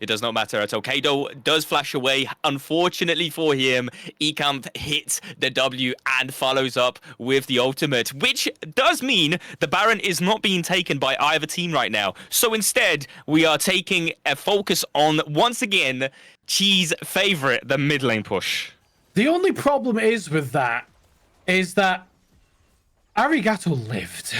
Speaker 1: It does not matter at all. Kado does flash away. Unfortunately for him, Ekamp hits the W and follows up with the ultimate, which does mean the Baron is not being taken by either team right now. So instead, we are taking a focus on, once again, Chi's favorite, the mid lane push.
Speaker 2: The only problem is with that is that Arigato lived.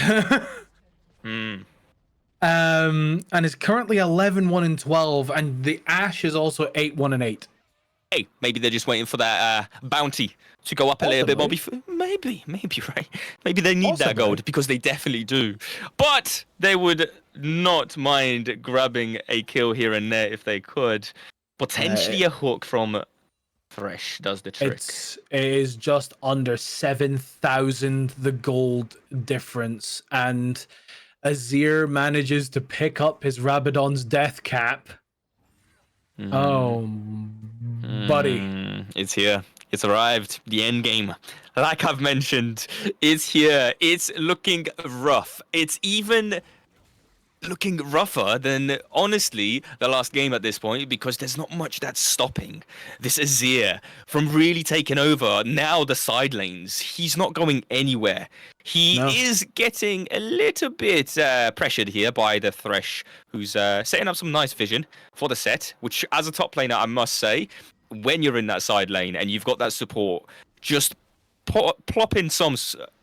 Speaker 2: And is currently 11-1-12, and the Ashe is also 8-1-8.
Speaker 1: Hey, maybe they're just waiting for that bounty to go up a little bit more.
Speaker 2: Possibly.
Speaker 1: Maybe, right? Maybe they need that
Speaker 2: Possibly.
Speaker 1: gold because they definitely do. But they would not mind grabbing a kill here and there if they could. Potentially a hook from Thresh does the trick.
Speaker 2: It is just under 7,000 the gold difference, and Azir manages to pick up his Rabadon's death cap. Oh, buddy.
Speaker 1: It's here. It's arrived. The end game, like I've mentioned, is here. It's looking rough. It's even looking rougher than, honestly, the last game at this point, because there's not much that's stopping this Azir from really taking over now the side lanes. He's not going anywhere. He is getting a little bit pressured here by the Thresh, who's setting up some nice vision for the set, which as a top laner, I must say, when you're in that side lane and you've got that support, just plop in some,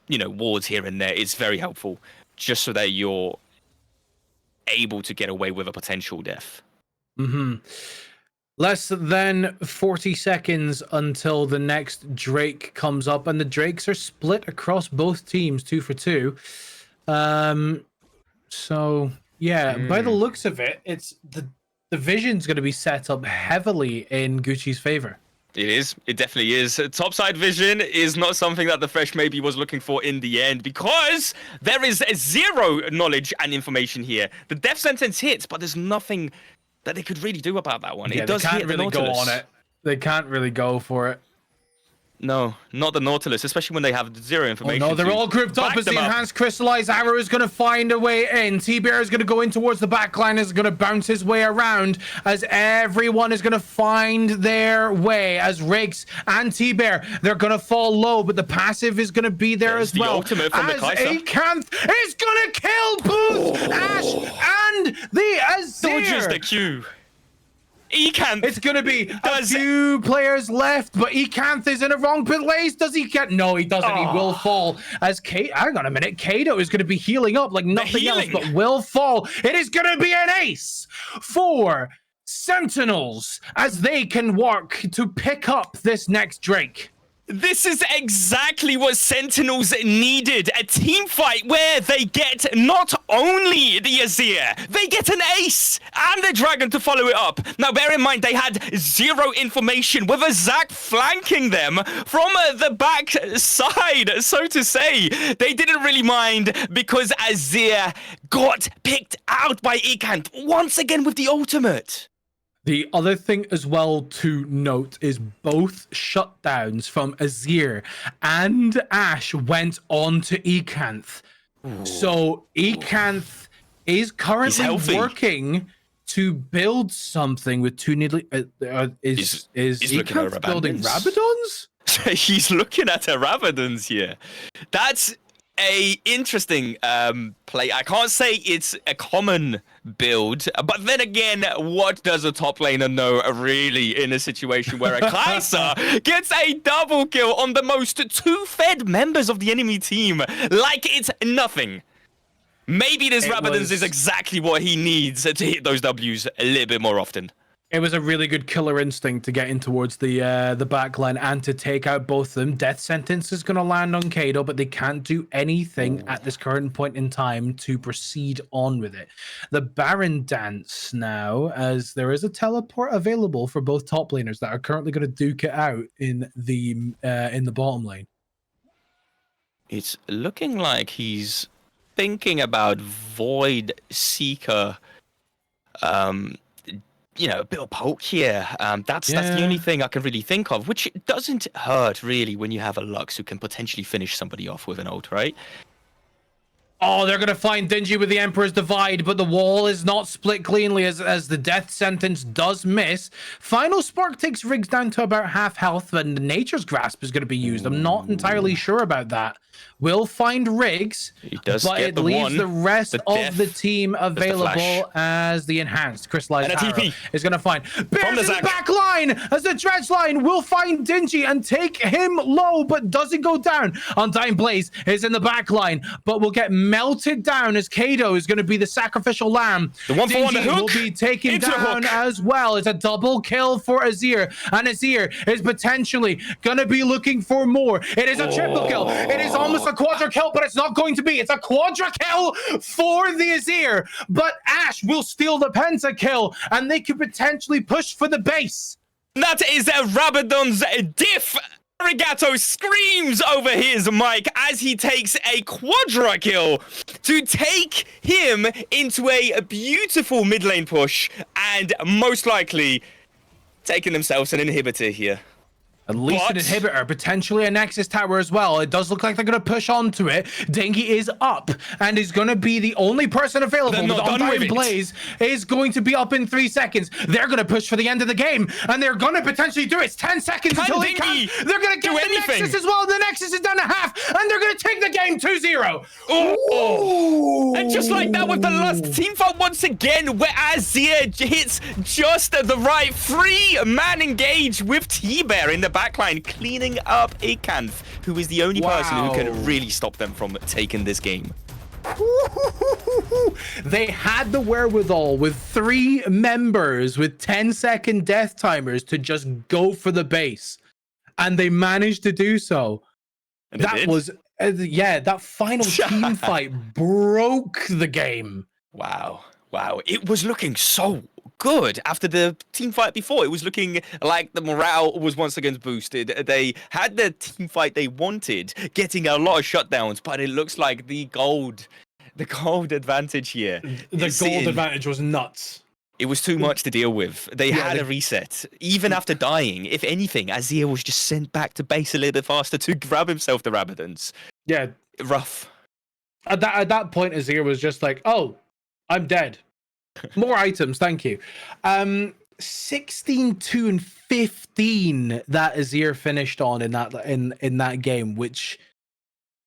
Speaker 1: wards here and there. It's very helpful, just so that you're able to get away with a potential death.
Speaker 2: Less than 40 seconds until the next Drake comes up, and the Drakes are split across both teams, 2 for 2. So yeah, by the looks of it, it's the vision's going to be set up heavily in Gucci's favor.
Speaker 1: It is. It definitely is. Topside vision is not something that the Fresh maybe was looking for in the end, because there is zero knowledge and information here. The death sentence hits, but there's nothing that they could really do about that one.
Speaker 2: Yeah,
Speaker 1: It does
Speaker 2: they can't
Speaker 1: hit the
Speaker 2: really go
Speaker 1: Nautilus.
Speaker 2: on it. They can't really go for it.
Speaker 1: No, not the Nautilus, especially when they have zero
Speaker 2: Oh
Speaker 1: information.
Speaker 2: no, they're
Speaker 1: to
Speaker 2: all grouped up
Speaker 1: back
Speaker 2: as the
Speaker 1: them up.
Speaker 2: enhanced crystallized arrow is going to find a way in. T-Bear is going to go in towards the backline, is going to bounce his way around as everyone is going to find their way. As Riggs and T-Bear, they're going to fall low, but the passive is going to be there
Speaker 1: There's
Speaker 2: as
Speaker 1: the
Speaker 2: well.
Speaker 1: ultimate from the
Speaker 2: as
Speaker 1: Kai'Sa.
Speaker 2: Akanth is going to kill both Ashe and the
Speaker 1: Dodges the
Speaker 2: Azir.
Speaker 1: Q. Ecanth.
Speaker 2: It's going to be a few players left, but Ecanth is in a wrong place. Does he get? No, he doesn't. He will fall. As hang on a minute. Kato is going to be healing up like nothing else, but will fall. It is going to be an ace for Sentinels as they can work to pick up this next Drake.
Speaker 1: This is exactly what Sentinels needed. A team fight where they get not only the Azir, they get an ace and a dragon to follow it up. Now, bear in mind, they had zero information with a Zac flanking them from the back side, so to say. They didn't really mind because Azir got picked out by Ecanth once again with the ultimate.
Speaker 2: The other thing as well to note is both shutdowns from Azir and Ashe went on to Ecanth. Ooh. So Ecanth is currently working to build something with two needly. Is Ecanth building Rabadons?
Speaker 1: He's looking at a Rabadons here. That's a interesting play. I can't say it's a common build, but then again, what does a top laner know really in a situation where a Kai'Sa gets a double kill on the most two-fed members of the enemy team like it's nothing? Maybe this Rabadons is exactly what he needs to hit those Ws a little bit more often.
Speaker 2: It was a really good killer instinct to get in towards the backline and to take out both of them. Death sentence is going to land on Kato, but they can't do anything at this current point in time to proceed on with it. The Baron dance now, as there is a teleport available for both top laners that are currently going to duke it out in the bottom lane.
Speaker 1: It's looking like he's thinking about Void Seeker. You know, a bit of poke here. That's the only thing I can really think of, which doesn't hurt really when you have a Lux who can potentially finish somebody off with an ult, right?
Speaker 2: Oh, they're going to find Dingy with the Emperor's Divide, but the wall is not split cleanly as the death sentence does miss. Final Spark takes Riggs down to about half health, and Nature's Grasp is going to be used. I'm not entirely sure about that. Will find Riggs, but it leaves the rest of the team available as the enhanced crystallized arrow is going to find Bears in the back line as the dredge line will find Dingy and take him low, but doesn't go down. Undying Blaze is in the back line, but will get melted down as Kato is going to be the sacrificial lamb.
Speaker 1: The one for one, the hook
Speaker 2: will be taken down as well. It's a double kill for Azir, and Azir is potentially going to be looking for more. It is a triple kill. It is almost a quadra kill, but it's not going to be. It's a quadra kill for the Azir, but Ashe will steal the penta kill, and they could potentially push for the base.
Speaker 1: That is a Rabadon's diff. Arigato screams over his mic as he takes a quadra kill to take him into a beautiful mid lane push, and most likely taking themselves an inhibitor here.
Speaker 2: At least an inhibitor, potentially a Nexus Tower as well. It does look like they're going to push onto it. Dingy is up and is going to be the only person available. The Undying Blaze is going to be up in 3 seconds. They're going to push for the end of the game, and they're going to potentially do it. It's 10 seconds until they can. They're going to get the Nexus as well. The Nexus is down to half, and they're going to take the game 2-0.
Speaker 1: Oh. And just like that with the last team fight once again, where Azir hits just the right 3-man engage with T-Bear in the backline, cleaning up Ecanth, who is the only person who can really stop them from taking this game.
Speaker 2: They had the wherewithal with 3 members with 10-second death timers to just go for the base, and they managed to do so. And that was that final team fight broke the game.
Speaker 1: Wow, it was looking so good after the team fight before. It was looking like the morale was once again boosted. They had the team fight they wanted, getting a lot of shutdowns, but it looks like the gold advantage here.
Speaker 2: The gold advantage was nuts.
Speaker 1: It was too much to deal with. They had a reset. Even after dying, if anything, Azir was just sent back to base a little bit faster to grab himself the Rabadons.
Speaker 2: Yeah.
Speaker 1: Rough.
Speaker 2: At that point, Azir was just like, oh, I'm dead. More items, thank you. 16-2 and 15 that Azir finished on in that game, which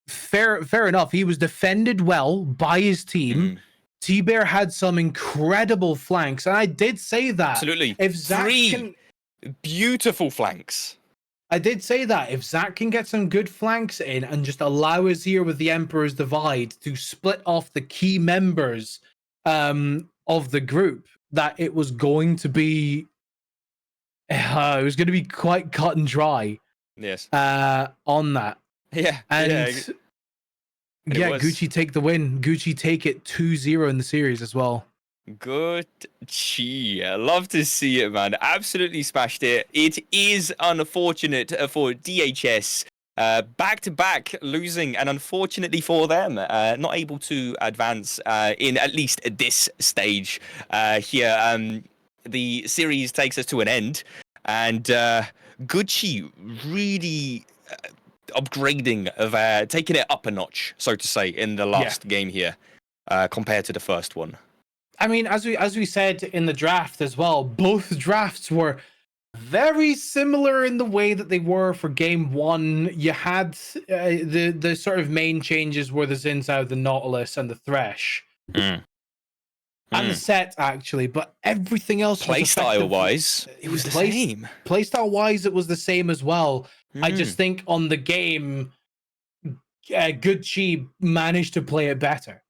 Speaker 2: fair enough. He was defended well by his team T-Bear had some incredible flanks, and I did say that.
Speaker 1: Absolutely.
Speaker 2: If Zach can,
Speaker 1: Beautiful flanks.
Speaker 2: I did say that if Zach can get some good flanks in and just allow Azir with the Emperor's Divide to split off the key members of the group, that it was going to be quite cut and dry.
Speaker 1: Yes.
Speaker 2: On that.
Speaker 1: Yeah.
Speaker 2: And Gucci take the win. Gucci take it 2-0 in the series as well.
Speaker 1: Good chi. Love to see it, man. Absolutely smashed it. It is unfortunate for DHS. Back-to-back losing, and unfortunately for them, not able to advance in at least this stage here. The series takes us to an end, and Gucci really upgrading of taking it up a notch, so to say, in the last game here compared to the first one.
Speaker 2: I mean, as we said in the draft as well, both drafts were very similar in the way that they were for game one. You had the sort of main changes were the Zinzao, the Nautilus, and the Thresh. And the set, actually, but everything else
Speaker 1: playstyle-wise, it was the same.
Speaker 2: Playstyle-wise, it was the same as well. I just think on the game, Gucci managed to play it better.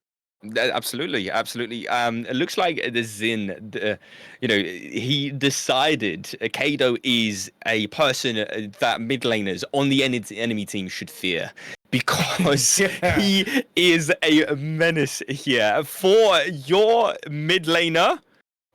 Speaker 1: Absolutely. It looks like the Zin, he decided Kado is a person that mid laners on the enemy team should fear, because he is a menace here. For your mid laner,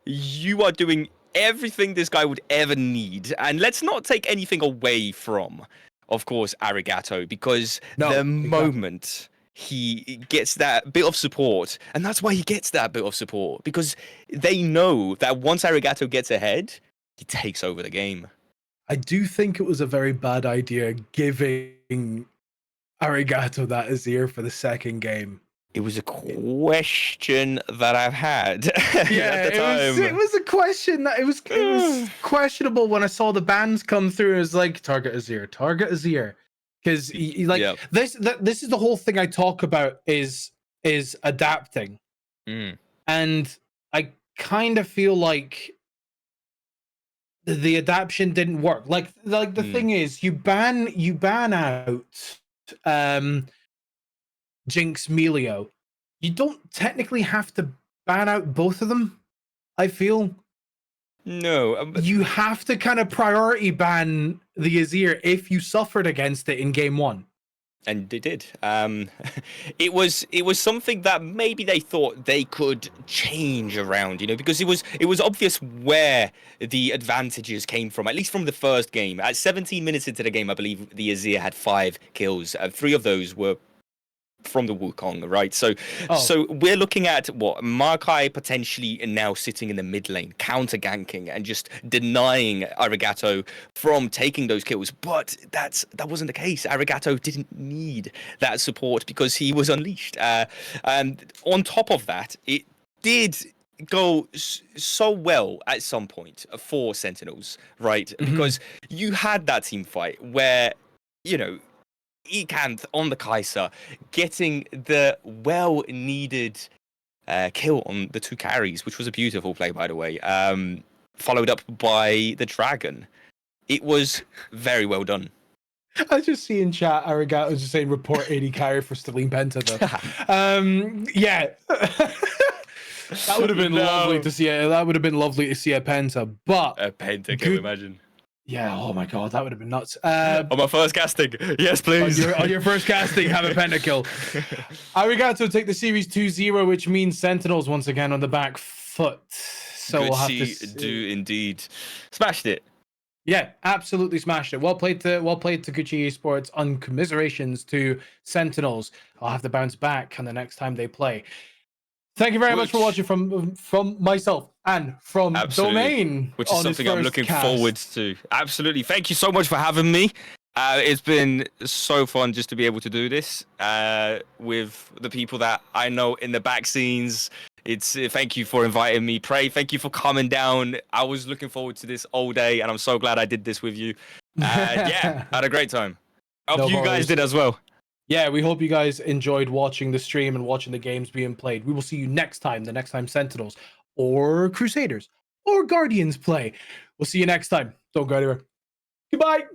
Speaker 1: you are doing everything this guy would ever need. And let's not take anything away from, of course, Arigato, because moment he gets that bit of support, and that's why he gets that bit of support, because they know that once Arigato gets ahead, he takes over the game.
Speaker 2: I do think it was a very bad idea giving Arigato that Azir for the second game.
Speaker 1: It was a question that I've had at the time.
Speaker 2: It was a question that it was questionable when I saw the bans come through. It was like, target Azir. Because this is the whole thing I talk about is adapting, and I kind of feel like the adaptation didn't work. Like the thing is, you ban out Jinx Melio. You don't technically have to ban out both of them, I feel.
Speaker 1: No,
Speaker 2: you have to kind of priority ban the Azir if you suffered against it in game one.
Speaker 1: And they did. It was something that maybe they thought they could change around, because it was obvious where the advantages came from, at least from the first game. At 17 minutes into the game, I believe the Azir had 5 kills. 3 of those were from the Wukong, right? So we're looking at Makai potentially now sitting in the mid lane, counter ganking and just denying Arigato from taking those kills. But that wasn't the case. Arigato didn't need that support because he was unleashed. And on top of that, it did go so well at some point for Sentinels, right? Because you had that team fight where, Ekanth on the Kai'Sa getting the well-needed kill on the 2 carries, which was a beautiful play, by the way, followed up by the Dragon. It was very well done.
Speaker 2: I just see in chat Arigato just saying report 80 carry for Stellene Penta though. Yeah. That would have been lovely to see that would have been lovely to see a Penta, but
Speaker 1: a Penta, can you imagine?
Speaker 2: Yeah, oh my god, that would have been nuts.
Speaker 1: On my first casting, yes, please.
Speaker 2: On your first casting, have a pentakill. Arigato take the series 2-0, which means Sentinels once again on the back foot. So we'll have to
Speaker 1: do indeed. Smashed it.
Speaker 2: Yeah, absolutely smashed it. Well played to Gucci Esports, on commiserations to Sentinels. I'll have to bounce back on the next time they play. Thank you very much for watching from myself and from Domain.
Speaker 1: Which is something I'm looking forward to. Absolutely. Thank you so much for having me. It's been so fun just to be able to do this with the people that I know in the back scenes. Thank you for inviting me. Prey, thank you for coming down. I was looking forward to this all day, and I'm so glad I did this with you. Yeah, had a great time. I hope you guys did as well.
Speaker 2: yeah, we hope you guys enjoyed watching the stream and watching the games being played. We will see you next time, the next time Sentinels or Crusaders or Guardians play. We'll see you next time. Don't go anywhere. Goodbye.